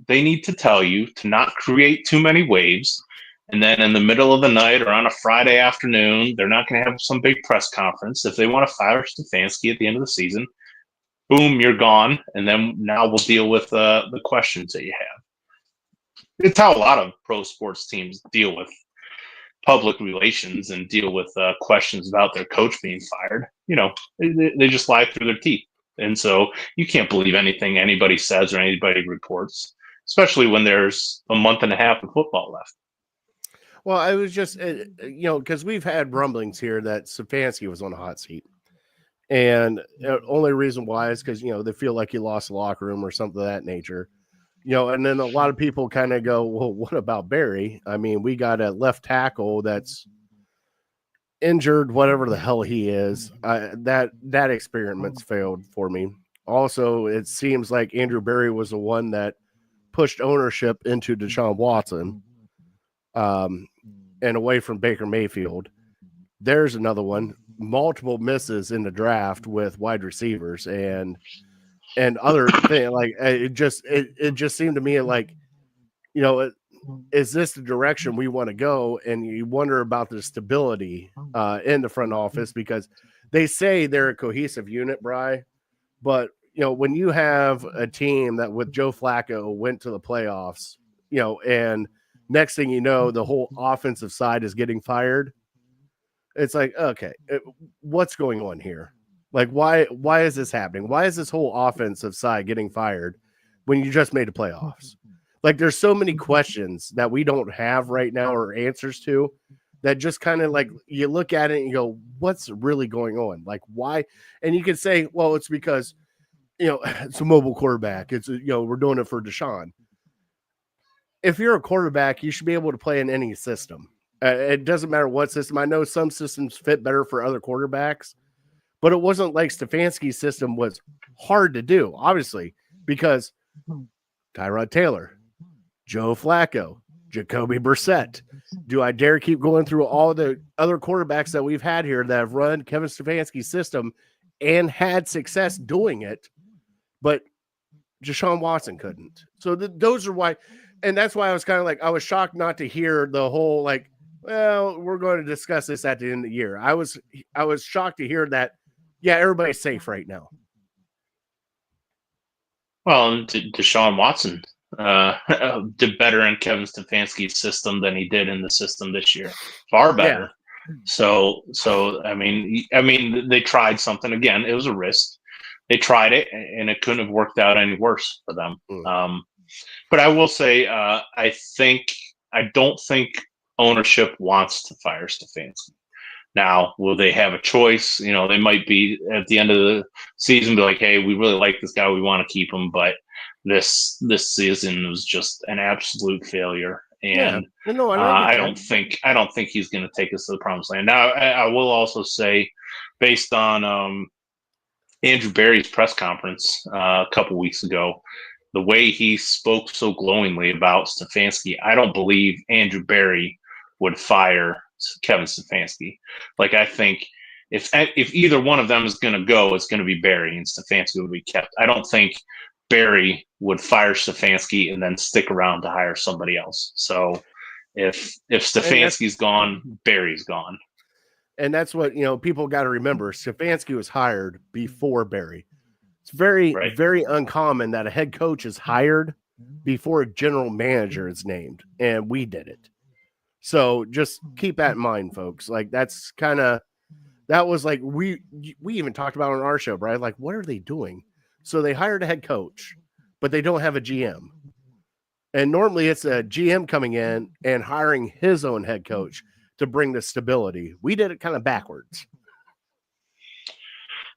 D: they need to tell you to not create too many waves. And then in the middle of the night or on a Friday afternoon, they're not going to have some big press conference. If they want to fire Stefanski at the end of the season, boom, you're gone. And then now we'll deal with the questions that you have. It's how a lot of pro sports teams deal with public relations and deal with questions about their coach being fired. You know, they just lie through their teeth. And so you can't believe anything anybody says or anybody reports, especially when there's a month and a half of football left.
C: Well, I was just, because we've had rumblings here that Stefanski was on a hot seat. And the only reason why is because, they feel like he lost the locker room or something of that nature. And then a lot of people kind of go, well, what about Barry? I mean, we got a left tackle that's injured, whatever the hell he is. That experiment's failed for me. Also, it seems like Andrew Barry was the one that pushed ownership into Deshaun Watson. And away from Baker Mayfield. There's another one. Multiple misses in the draft with wide receivers and other things. Like it just seemed to me like, is this the direction we want to go? And you wonder about the stability in the front office because they say they're a cohesive unit, Bri. But when you have a team that with Joe Flacco went to the playoffs, and next thing you know, the whole offensive side is getting fired. It's like, okay, what's going on here? Like, why is this happening? Why is this whole offensive side getting fired when you just made the playoffs? Like, there's so many questions that we don't have right now or answers to that just kind of like you look at it and you go, what's really going on? Like, why? And you can say, well, it's because, it's a mobile quarterback. It's, we're doing it for Deshaun. If you're a quarterback, you should be able to play in any system. It doesn't matter what system. I know some systems fit better for other quarterbacks, but it wasn't like Stefanski's system was hard to do, obviously, because Tyrod Taylor, Joe Flacco, Jacoby Brissett. Do I dare keep going through all the other quarterbacks that we've had here that have run Kevin Stefanski's system and had success doing it, but Deshaun Watson couldn't. So those are why. And that's why I was kind of like, I was shocked not to hear the whole, like, well, we're going to discuss this at the end of the year. I was shocked to hear that, yeah, everybody's safe right now.
D: Well, Deshaun Watson did better in Kevin Stefanski's system than he did in the system this year. Far better. Yeah. So I mean, they tried something. Again, it was a risk. They tried it, and it couldn't have worked out any worse for them. But I will say, I don't think ownership wants to fire Stefanski. Now, will they have a choice? They might be at the end of the season, be like, "Hey, we really like this guy. We want to keep him." But this season was just an absolute failure, and I don't think he's going to take us to the promised land. Now, I will also say, based on Andrew Barry's press conference a couple weeks ago, the way he spoke so glowingly about Stefanski, I don't believe Andrew Barry would fire Kevin Stefanski. Like, I think if either one of them is going to go, it's going to be Barry, and Stefanski will be kept. I don't think Barry would fire Stefanski and then stick around to hire somebody else. So if Stefanski's gone, Barry's gone.
C: And that's what, people got to remember. Stefanski was hired before Barry. It's very, very uncommon that a head coach is hired before a general manager is named, and we did it. So just keep that in mind, folks. Like, that's kind of, that was like, we even talked about on our show, right? Like, what are they doing? So they hired a head coach, but they don't have a GM. And normally it's a GM coming in and hiring his own head coach to bring the stability. We did it kind of backwards.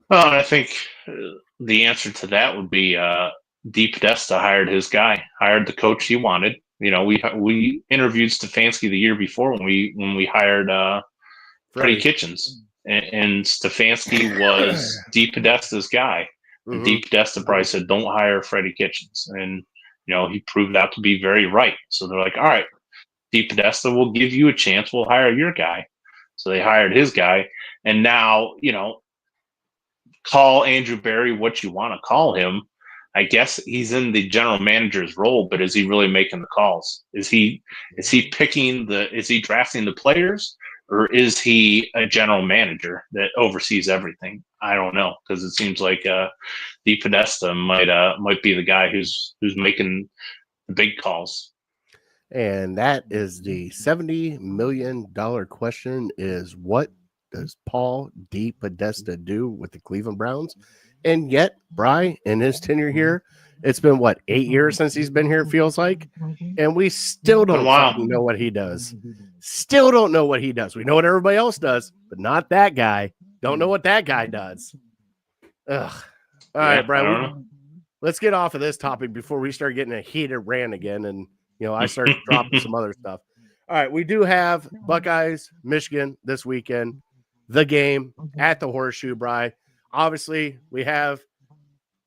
D: Well, I think the answer to that would be Deep Podesta hired his guy, hired the coach he wanted. We interviewed Stefanski the year before when we hired Freddie Kitchens, and Stefanski was Deep Podesta's guy. And Deep Podesta probably said, "Don't hire Freddie Kitchens," and he proved that to be very right. So they're like, "All right, Deep Podesta will give you a chance. We'll hire your guy." So they hired his guy, and now, call Andrew Berry what you want to call him. I guess he's in the general manager's role, but is he really making the calls? Is he is he drafting the players, or is he a general manager that oversees everything? I don't know, because it seems like Di Podesta might be the guy who's making the big calls.
C: And that is the $70 million question: is what does Paul Di Podesta do with the Cleveland Browns? And yet, Bry, in his tenure here, it's been 8 years since he's been here, it feels like, and we still don't fucking know what he does. Still don't know what he does. We know what everybody else does, but not that guy. Don't know what that guy does. Ugh. All right, Bry, let's get off of this topic before we start getting a heated rant again, and I start dropping some other stuff. All right, we do have Buckeyes, Michigan this weekend, the game at the Horseshoe, Bry. Obviously, we have,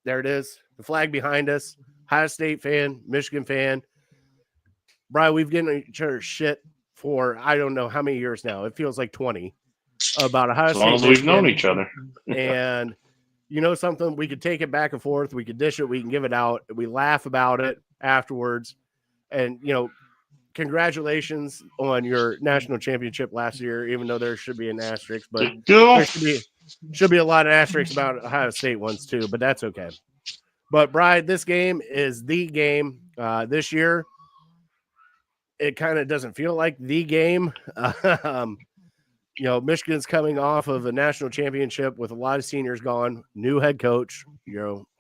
C: there it is, the flag behind us, Ohio State fan, Michigan fan. Bry, we've given each other shit for I don't know how many years now. It feels like 20 about Ohio State.
D: As long as we've known each other.
C: And something, we could take it back and forth. We could dish it. We can give it out. We laugh about it afterwards. And, congratulations on your national championship last year, even though there should be an asterisk, but there should be a lot of asterisks about Ohio State ones too, but that's okay. But Bride, this game is the game this year. It kind of doesn't feel like the game. Michigan's coming off of a national championship with a lot of seniors gone, new head coach,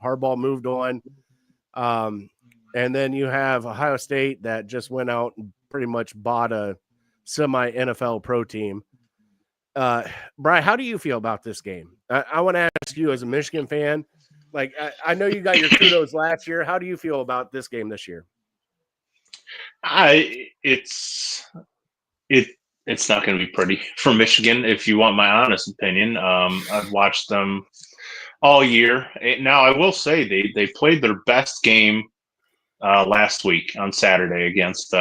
C: Harbaugh moved on. And then you have Ohio State that just went out and pretty much bought a semi-NFL pro team. Brian, how do you feel about this game? I want to ask you as a Michigan fan. I know you got your kudos last year. How do you feel about this game this year?
D: It's not going to be pretty for Michigan, if you want my honest opinion. I've watched them all year. Now, I will say they played their best game last week on Saturday against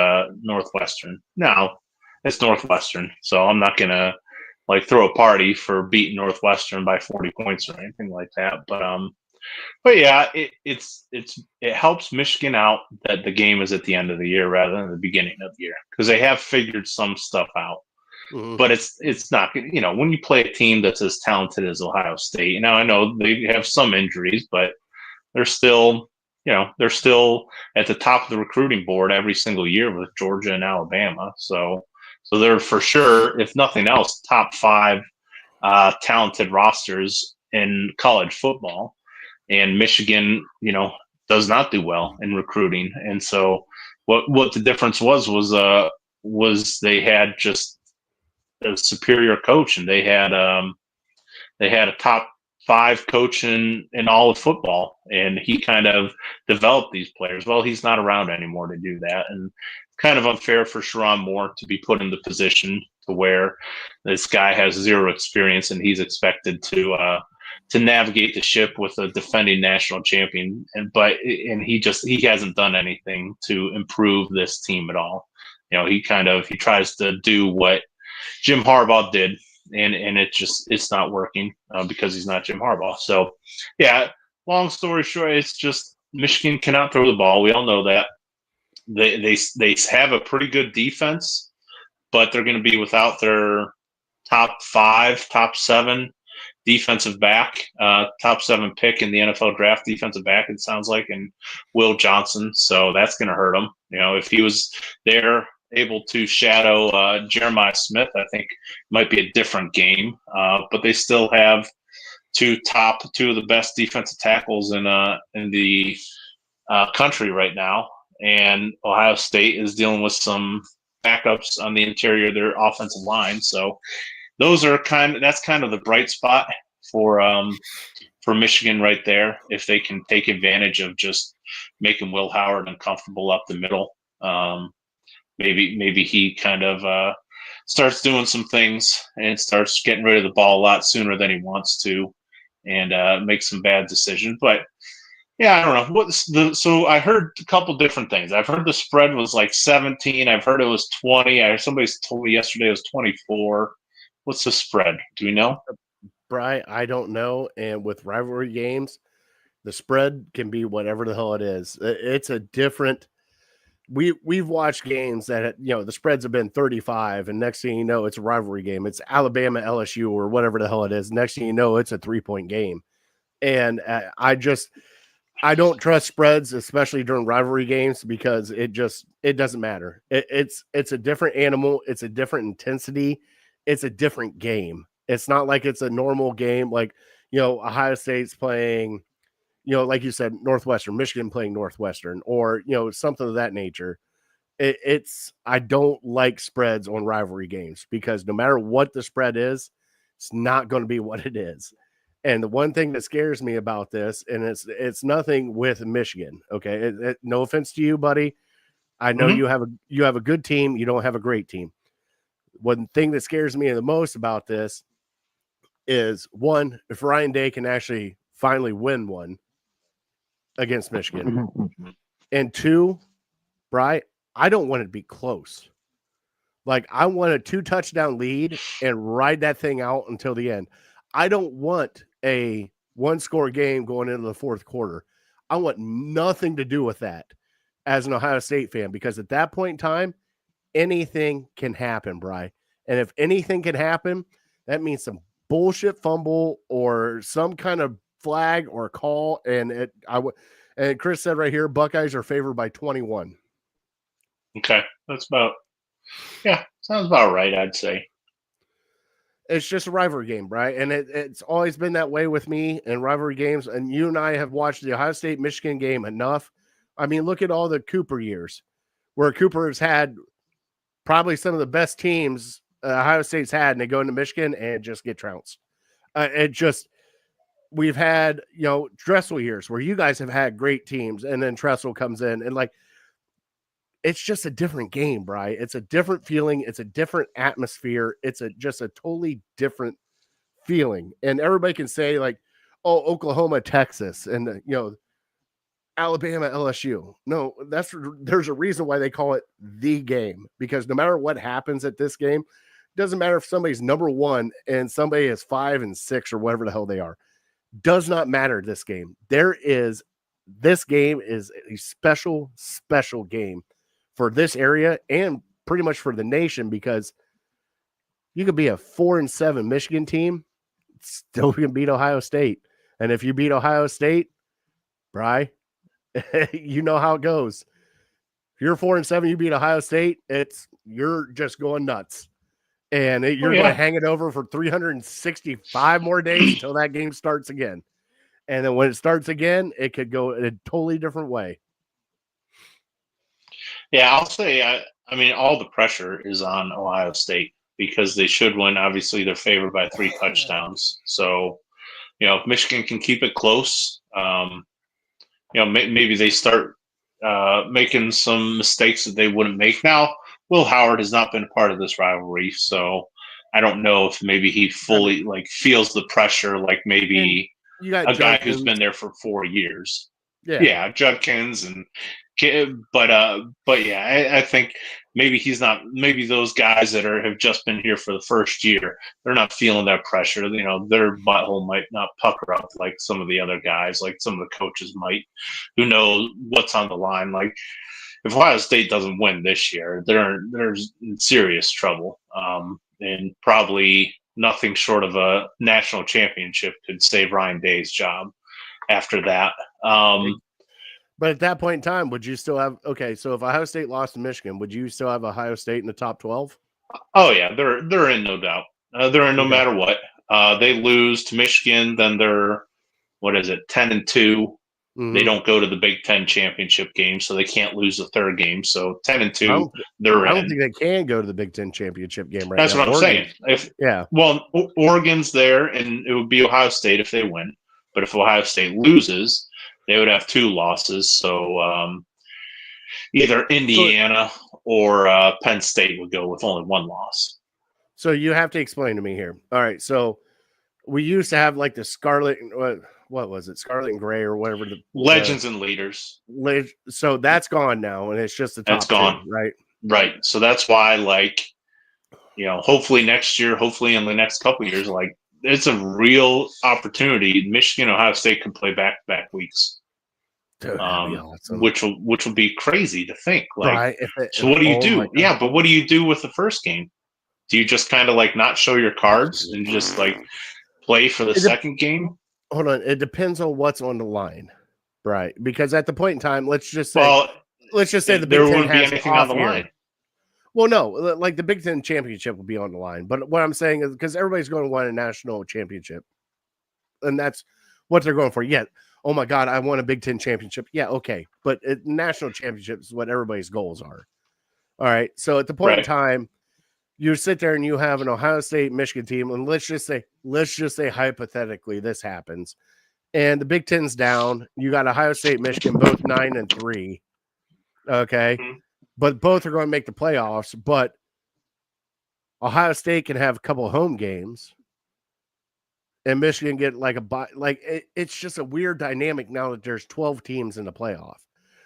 D: Northwestern. Now, it's Northwestern, so I'm not going to throw a party for beating Northwestern by 40 points or anything like that. But yeah, it helps Michigan out that the game is at the end of the year rather than the beginning of the year, because they have figured some stuff out. Mm-hmm. But it's not, when you play a team that's as talented as Ohio State. Now, I know they have some injuries, but they're still at the top of the recruiting board every single year with Georgia and Alabama. So they're for sure, if nothing else, top 5 talented rosters in college football. And Michigan, does not do well in recruiting. And so what the difference was they had just a superior coach, and they had a top 5 coach in all of football, and he kind of developed these players. Well, he's not around anymore to do that, and kind of unfair for Sharon Moore to be put in the position to where this guy has 0 experience and he's expected to navigate the ship with a defending national champion, and he hasn't done anything to improve this team at all. He tries to do what Jim Harbaugh did, and it's not working because he's not Jim Harbaugh. So yeah, long story short, it's just Michigan cannot throw the ball. We all know that. They have a pretty good defense, but they're going to be without their top 5, top 7 defensive back, top 7 pick in the NFL draft defensive back, it sounds like, and Will Johnson. So that's going to hurt him. If he was there able to shadow Jeremiah Smith, I think it might be a different game. But they still have 2 of the best defensive tackles in the country right now. And Ohio State is dealing with some backups on the interior of their offensive line. So that's kind of the bright spot for Michigan right there, if they can take advantage of just making Will Howard uncomfortable up the middle. Maybe he kind of starts doing some things and starts getting rid of the ball a lot sooner than he wants to, and makes some bad decisions. But yeah, I don't know. So I heard a couple different things. I've heard the spread was 17. I've heard it was 20. Somebody told me yesterday it was 24. What's the spread? Do we know?
C: Bry, I don't know. And with rivalry games, the spread can be whatever the hell it is. It's a different. We've watched games that the spreads have been 35, and next thing you know, it's a rivalry game. It's Alabama LSU or whatever the hell it is. Next thing you know, it's a 3-point game, and I don't trust spreads, especially during rivalry games, because it doesn't matter. It's a different animal. It's a different intensity. It's a different game. It's not like it's a normal game. Like, Ohio State's playing, like you said, Northwestern, Michigan playing Northwestern, or, something of that nature. I don't like spreads on rivalry games because no matter what the spread is, it's not going to be what it is. And the one thing that scares me about this, and it's nothing with Michigan. Okay. No offense to you, buddy. I know you have a good team. You don't have a great team. One thing that scares me the most about this is, one, if Ryan Day can actually finally win one against Michigan, and two, Bri, I don't want it to be close. Like, I want a 2-touchdown lead and ride that thing out until the end. I don't want a 1-score game going into the fourth quarter. I want nothing to do with that as an Ohio State fan, because at that point in time, anything can happen, Bri. And if anything can happen, that means some bullshit fumble or some kind of flag or call. And Chris said right here, Buckeyes are favored by 21.
D: Okay, sounds about right, I'd say.
C: It's just a rivalry game, right? And it's always been that way with me in rivalry games. And you and I have watched the Ohio State-Michigan game enough. I mean, look at all the Cooper years where Cooper has had probably some of the best teams Ohio State's had, and they go into Michigan and just get trounced. We've had, Dressel years where you guys have had great teams, and then Dressel comes in, and it's just a different game, Bri. It's a different feeling. It's a different atmosphere. It's just a totally different feeling. And everybody can say oh, Oklahoma, Texas, and Alabama, LSU. No, there's a reason why they call it the game, because no matter what happens at this game, it doesn't matter if somebody's number 1 and somebody is 5 and 6 or whatever the hell they are. Does not matter this game. This game is a special, special game for this area and pretty much for the nation, because you could be a 4-7 Michigan team, still can beat Ohio State. And if you beat Ohio State, Bri, you know how it goes. If you're 4-7, you beat Ohio State, you're just going nuts. And you're going to hang it over for 365 more days until that game starts again. And then when it starts again, it could go in a totally different way.
D: Yeah, I'll say, I mean, all the pressure is on Ohio State because they should win. Obviously, they're favored by 3 touchdowns. So, if Michigan can keep it close, maybe they start making some mistakes that they wouldn't make. Now, Will Howard has not been a part of this rivalry, so I don't know if maybe he fully feels the pressure like maybe a guy who's been there for 4 years. Yeah, Judkins but yeah, I think maybe he's not. Maybe those guys that have just been here for the first year, they're not feeling that pressure. Their butthole might not pucker up like some of the other guys, like some of the coaches might, who know what's on the line. Like, if Ohio State doesn't win this year, they're in serious trouble, and probably nothing short of a national championship could save Ryan Day's job after that.
C: But at that point in time, would you still have, so if Ohio State lost to Michigan, would you still have Ohio State in the top 12?
D: Oh yeah, they're in, no doubt. They're in no matter what. They lose to Michigan, then they're 10-2. Mm-hmm. They don't go to the Big Ten championship game, so they can't lose the third game. So 10-2, they're in.
C: I don't think they can go to the Big Ten championship game right
D: That's
C: now.
D: That's what I'm saying. Well, Oregon's there, and it would be Ohio State if they win. But if Ohio State loses, they would have 2 losses. So either Indiana or Penn State would go with only 1 loss.
C: So you have to explain to me here. All right. So we used to have the Scarlet, what was it? Scarlet and Gray or whatever.
D: Legends and Leaders.
C: So that's gone now, and it's just the top.
D: That's gone.
C: 2, right?
D: Right. So that's why hopefully next year, hopefully in the next couple of years, like it's a real opportunity. Michigan, Ohio State can play back-to-back weeks.
C: Dude, that'd be awesome.
D: Which will be crazy to think. Like,
C: right?
D: So what do you
C: oh
D: do? Yeah, but what do you do with the first game? Do you just kind of like not show your cards and just like play for the second game?
C: Hold on, it depends on what's on the line, right? Because at the point in time, let's just say the Big Ten
D: wouldn't be
C: has
D: anything
C: off
D: on the
C: year.
D: line.
C: Well, no, like the Big Ten championship will be on the line. But what I'm saying is because everybody's going to want a national championship, and that's what they're going for. Yeah. Oh my God, I won a Big Ten championship. Yeah, okay. But national championship is what everybody's goals are. All right. So at the point in time, you sit there and you have an Ohio State Michigan team, and let's just say hypothetically this happens, and the Big Ten's down. You got Ohio State, Michigan, both 9-3. Okay.
D: Mm-hmm.
C: But both are going to make the playoffs. But Ohio State can have a couple of home games, and Michigan get like a bye. Like it's just a weird dynamic now that there's 12 teams in the playoff.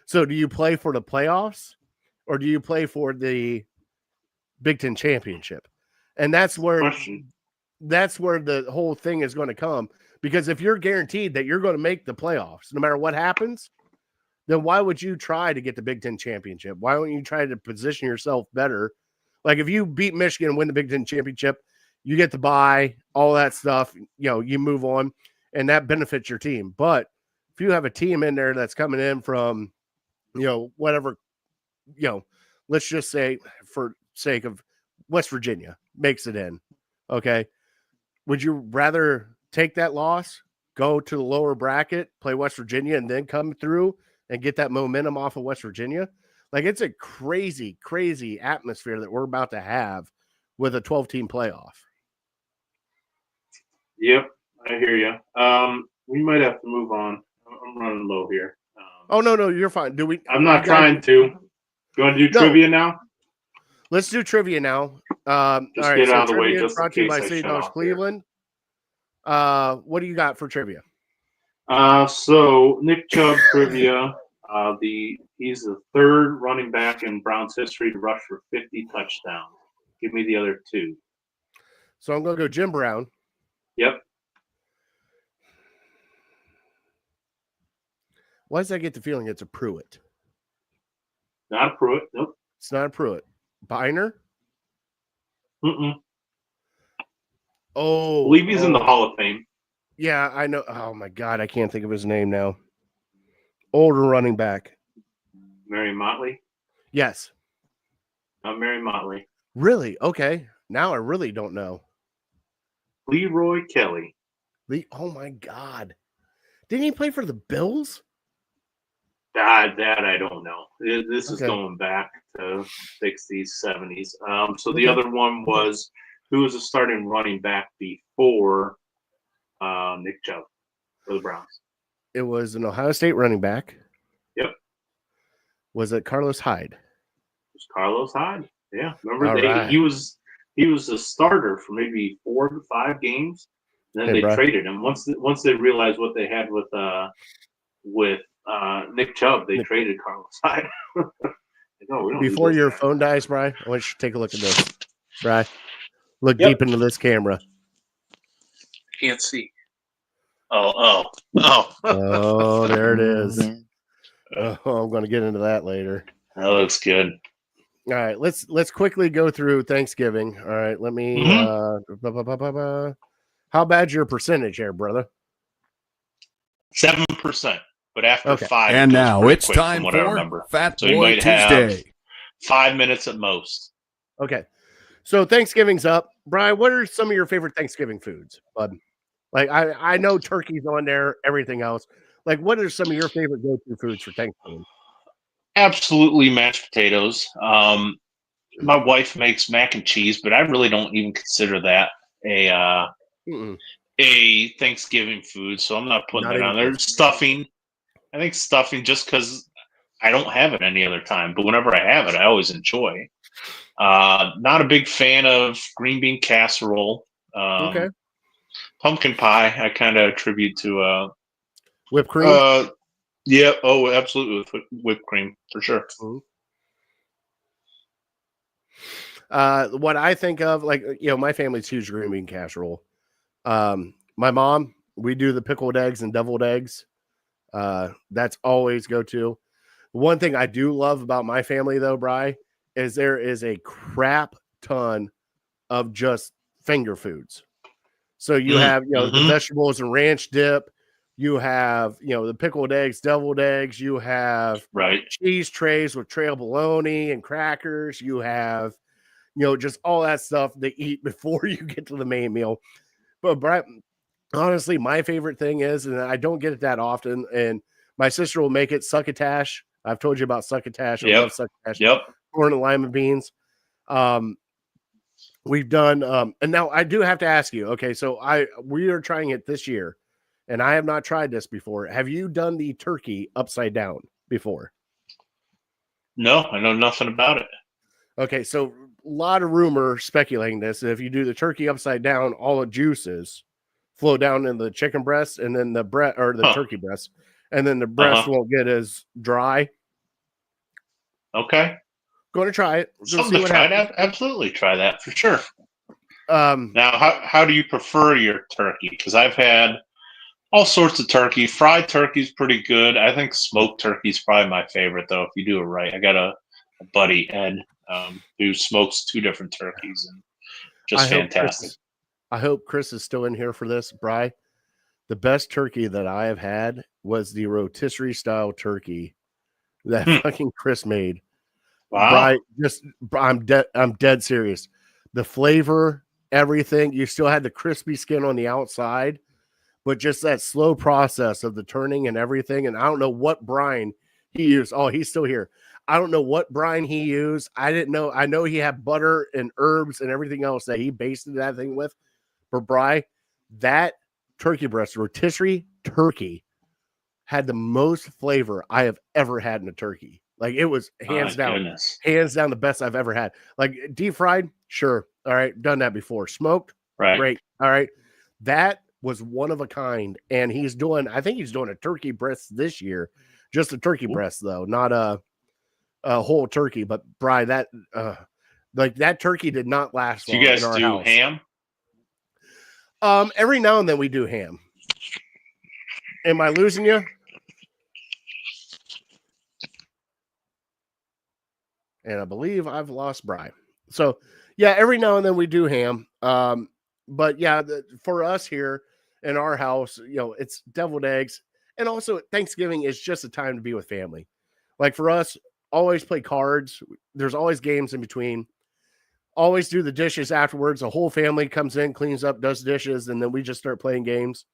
C: So do you play for the playoffs, or do you play for the Big Ten championship? And that's where the whole thing is going to come. Because if you're guaranteed that you're going to make the playoffs, no matter what happens, then why would you try to get the Big Ten championship? Why don't you try to position yourself better? Like if you beat Michigan and win the Big Ten championship, you get the bye, all that stuff, you move on, and that benefits your team. But if you have a team in there that's coming in from, whatever, let's just say for sake of West Virginia makes it in, okay, would you rather take that loss, go to the lower bracket, play West Virginia, and then come through and get that momentum off of West Virginia? Like it's a crazy, crazy atmosphere that we're about to have with a 12-team playoff.
E: Yep, I hear you. We might have to move on. I'm running low here.
C: Oh no, you're fine.
E: I'm not trying to. You want to do trivia now?
C: Let's do trivia now. All right,
E: get out of the way. Just
C: brought to you by City Dogs Cleveland. What do you got for trivia?
E: So Nick Chubb trivia. He's the third running back in Browns history to rush for 50 touchdowns. Give me the other two.
C: So I'm going to go Jim Brown.
E: Yep.
C: Why does I get the feeling it's a Pruitt?
E: Not a Pruitt. Nope.
C: It's not a Pruitt. Biner?
E: Mm-mm.
C: Oh.
E: I believe he's in the Hall of Fame.
C: Yeah, I know. Oh, my God. I can't think of his name now. Older running back.
E: Mary Motley?
C: Yes.
E: Not Mary Motley.
C: Really? Okay. Now I really don't know.
E: Leroy Kelly.
C: Oh, my God. Didn't he play for the Bills?
E: That I don't know. This is going back to 60s, 70s. So the other one was, who was a starting running back before Nick Chubb for the Browns?
C: It was an Ohio State running back.
E: Yep.
C: Was it Carlos Hyde?
E: It was Carlos Hyde. Yeah. Remember, he was a starter for maybe 4 to 5 games. Then they traded him. Once they realized what they had with Nick Chubb, they traded Carlos Hyde.
C: Before your phone dies, Bri, I want you to take a look at this. Bri, look deep into this camera.
D: Can't see. Oh,
C: there it is. Oh, I'm going to get into that later.
D: That looks good.
C: All right, let's quickly go through Thanksgiving. All right, let me. How bad's your percentage here, brother?
D: 7%, but after 5.
B: And now it's time for Fat Boy Tuesday.
D: 5 minutes at most.
C: Okay, so Thanksgiving's up. Brian, what are some of your favorite Thanksgiving foods, bud? Like I know turkey's on there, everything else. Like, what are some of your favorite go-to foods for Thanksgiving?
D: Absolutely mashed potatoes. My wife makes mac and cheese, but I really don't even consider that a Thanksgiving food, so I'm not putting it on there. Stuffing. I think stuffing, just because I don't have it any other time, but whenever I have it, I always enjoy. Not a big fan of green bean casserole.
C: Okay.
D: Pumpkin pie, I kind of attribute to
C: whipped cream.
D: Yeah. Oh, absolutely, with whipped cream for sure.
C: What I think of, like, my family's huge green bean casserole. My mom, we do the pickled eggs and deviled eggs. That's always go to. One thing I do love about my family, though, Bri, is there is a crap ton of just finger foods. So you have, the vegetables and ranch dip. You have, the pickled eggs, deviled eggs. You have cheese trays with trail bologna and crackers. You have, just all that stuff to eat before you get to the main meal. But Brett, honestly, my favorite thing is, and I don't get it that often, and my sister will make it, succotash. I've told you about succotash. I love succotash. Corn and lima beans. We've done, and now I do have to ask you, okay, so we are trying it this year, and I have not tried this before. Have you done the turkey upside down before?
D: No, I know nothing about it.
C: Okay, so a lot of rumor speculating this. If you do the turkey upside down, all the juices flow down in the chicken breast, and then the turkey breast, and then the breast won't get as dry.
D: Okay.
C: Going to try it.
D: Something to try. Absolutely try that for sure. Now, how do you prefer your turkey? Because I've had all sorts of turkey. Fried turkey's pretty good. I think smoked turkey's probably my favorite, though, if you do it right. I got a buddy, Ed, who smokes 2 different turkeys, and just fantastic.
C: I hope Chris is still in here for this, Bri. The best turkey that I have had was the rotisserie style turkey that fucking Chris made.
D: Wow.
C: I'm dead serious. The flavor, everything, you still had the crispy skin on the outside, but just that slow process of the turning and everything. And I don't know what brine he used. Oh, he's still here. I don't know what brine he used. I didn't know. I know he had butter and herbs and everything else that he basted that thing with. But Bri, that turkey breast, rotisserie turkey, had the most flavor I have ever had in a turkey. Like, it was hands down the best I've ever had. Like, deep fried, sure. All right. Done that before. Smoked,
D: right.
C: Great. All right. That was one of a kind. And I think he's doing a turkey breast this year. Just a turkey breast, though, not a whole turkey. But Bri, that turkey did not last long.
D: Do you guys
C: in our
D: do
C: house.
D: Ham?
C: Every now and then we do ham. Am I losing you? And I believe I've lost Bri. So, yeah, every now and then we do ham. But, yeah, for us here in our house, it's deviled eggs. And also, Thanksgiving is just a time to be with family. Like, for us, always play cards. There's always games in between. Always do the dishes afterwards. The whole family comes in, cleans up, does dishes, and then we just start playing games.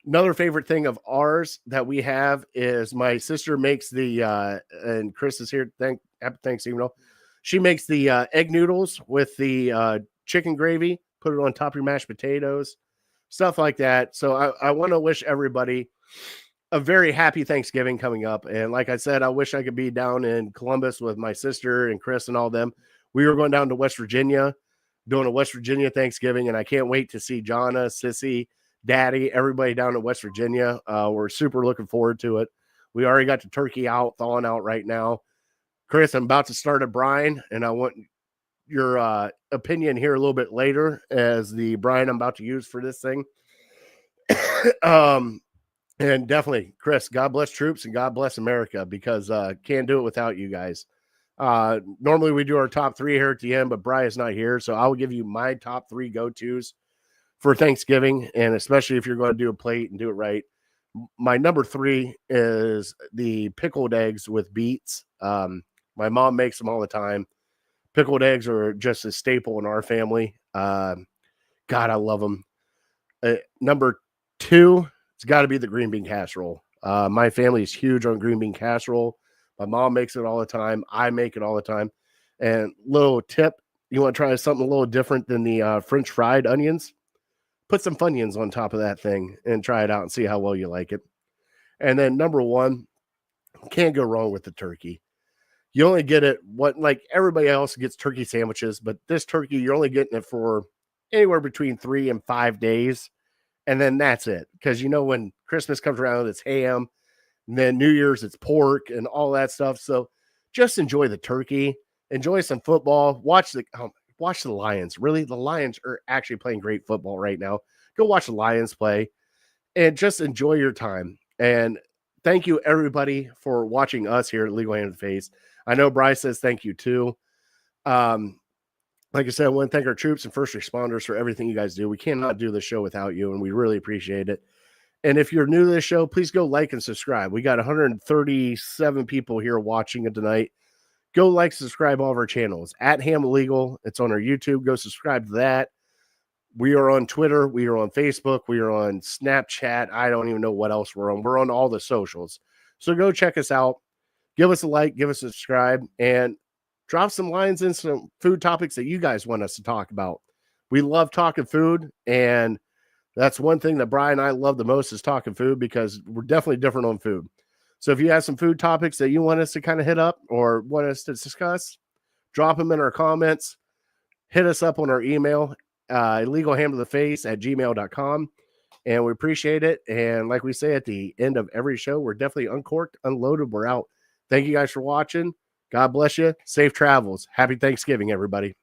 C: Another favorite thing of ours that we have is my sister makes and Chris is here. Happy Thanksgiving. She makes the egg noodles with the chicken gravy, put it on top of your mashed potatoes, stuff like that. So I want to wish everybody a very happy Thanksgiving coming up. And like I said, I wish I could be down in Columbus with my sister and Chris and all them. We were going down to West Virginia, doing a West Virginia Thanksgiving, and I can't wait to see Jonna, Sissy, Daddy, everybody down in West Virginia. We're super looking forward to it. We already got the turkey thawing out right now. Chris, I'm about to start a brine, and I want your opinion here a little bit later as the brine I'm about to use for this thing. And definitely, Chris, God bless troops and God bless America, because can't do it without you guys. Normally we do our top 3 here at the end, but Bri is not here, so I will give you my top 3 go-tos for Thanksgiving, and especially if you're going to do a plate and do it right. My number 3 is the pickled eggs with beets. My mom makes them all the time. Pickled eggs are just a staple in our family. God, I love them. Number 2, it's got to be the green bean casserole. My family is huge on green bean casserole. My mom makes it all the time. I make it all the time. And little tip, you want to try something a little different than the French fried onions? Put some Funyuns on top of that thing and try it out and see how well you like it. And then number 1, can't go wrong with the turkey. You only get it like everybody else gets turkey sandwiches, but this turkey, you're only getting it for anywhere between 3 and 5 days. And then that's it. Because when Christmas comes around, it's ham. And then New Year's, it's pork and all that stuff. So just enjoy the turkey enjoy some football. Watch the Lions. Really, the Lions are actually playing great football right now. Go watch the Lions play and just enjoy your time. And thank you, everybody, for watching us here at Legal Hand of the Face. I know Bryce says thank you, too. Like I said, I want to thank our troops and first responders for everything you guys do. We cannot do this show without you, and we really appreciate it. And if you're new to this show, please go like and subscribe. We got 137 people here watching it tonight. Go like, subscribe all of our channels. At Ham Illegal, it's on our YouTube. Go subscribe to that. We are on Twitter. We are on Facebook. We are on Snapchat. I don't even know what else we're on. We're on all the socials. So go check us out. Give us a like. Give us a subscribe. And drop some lines in some food topics that you guys want us to talk about. We love talking food, and that's one thing that Brian and I love the most is talking food because we're definitely different on food. So if you have some food topics that you want us to kind of hit up or want us to discuss, drop them in our comments. Hit us up on our email, illegalhamtotheface@gmail.com. And we appreciate it. And like we say at the end of every show, we're definitely uncorked, unloaded. We're out. Thank you guys for watching. God bless you. Safe travels. Happy Thanksgiving, everybody.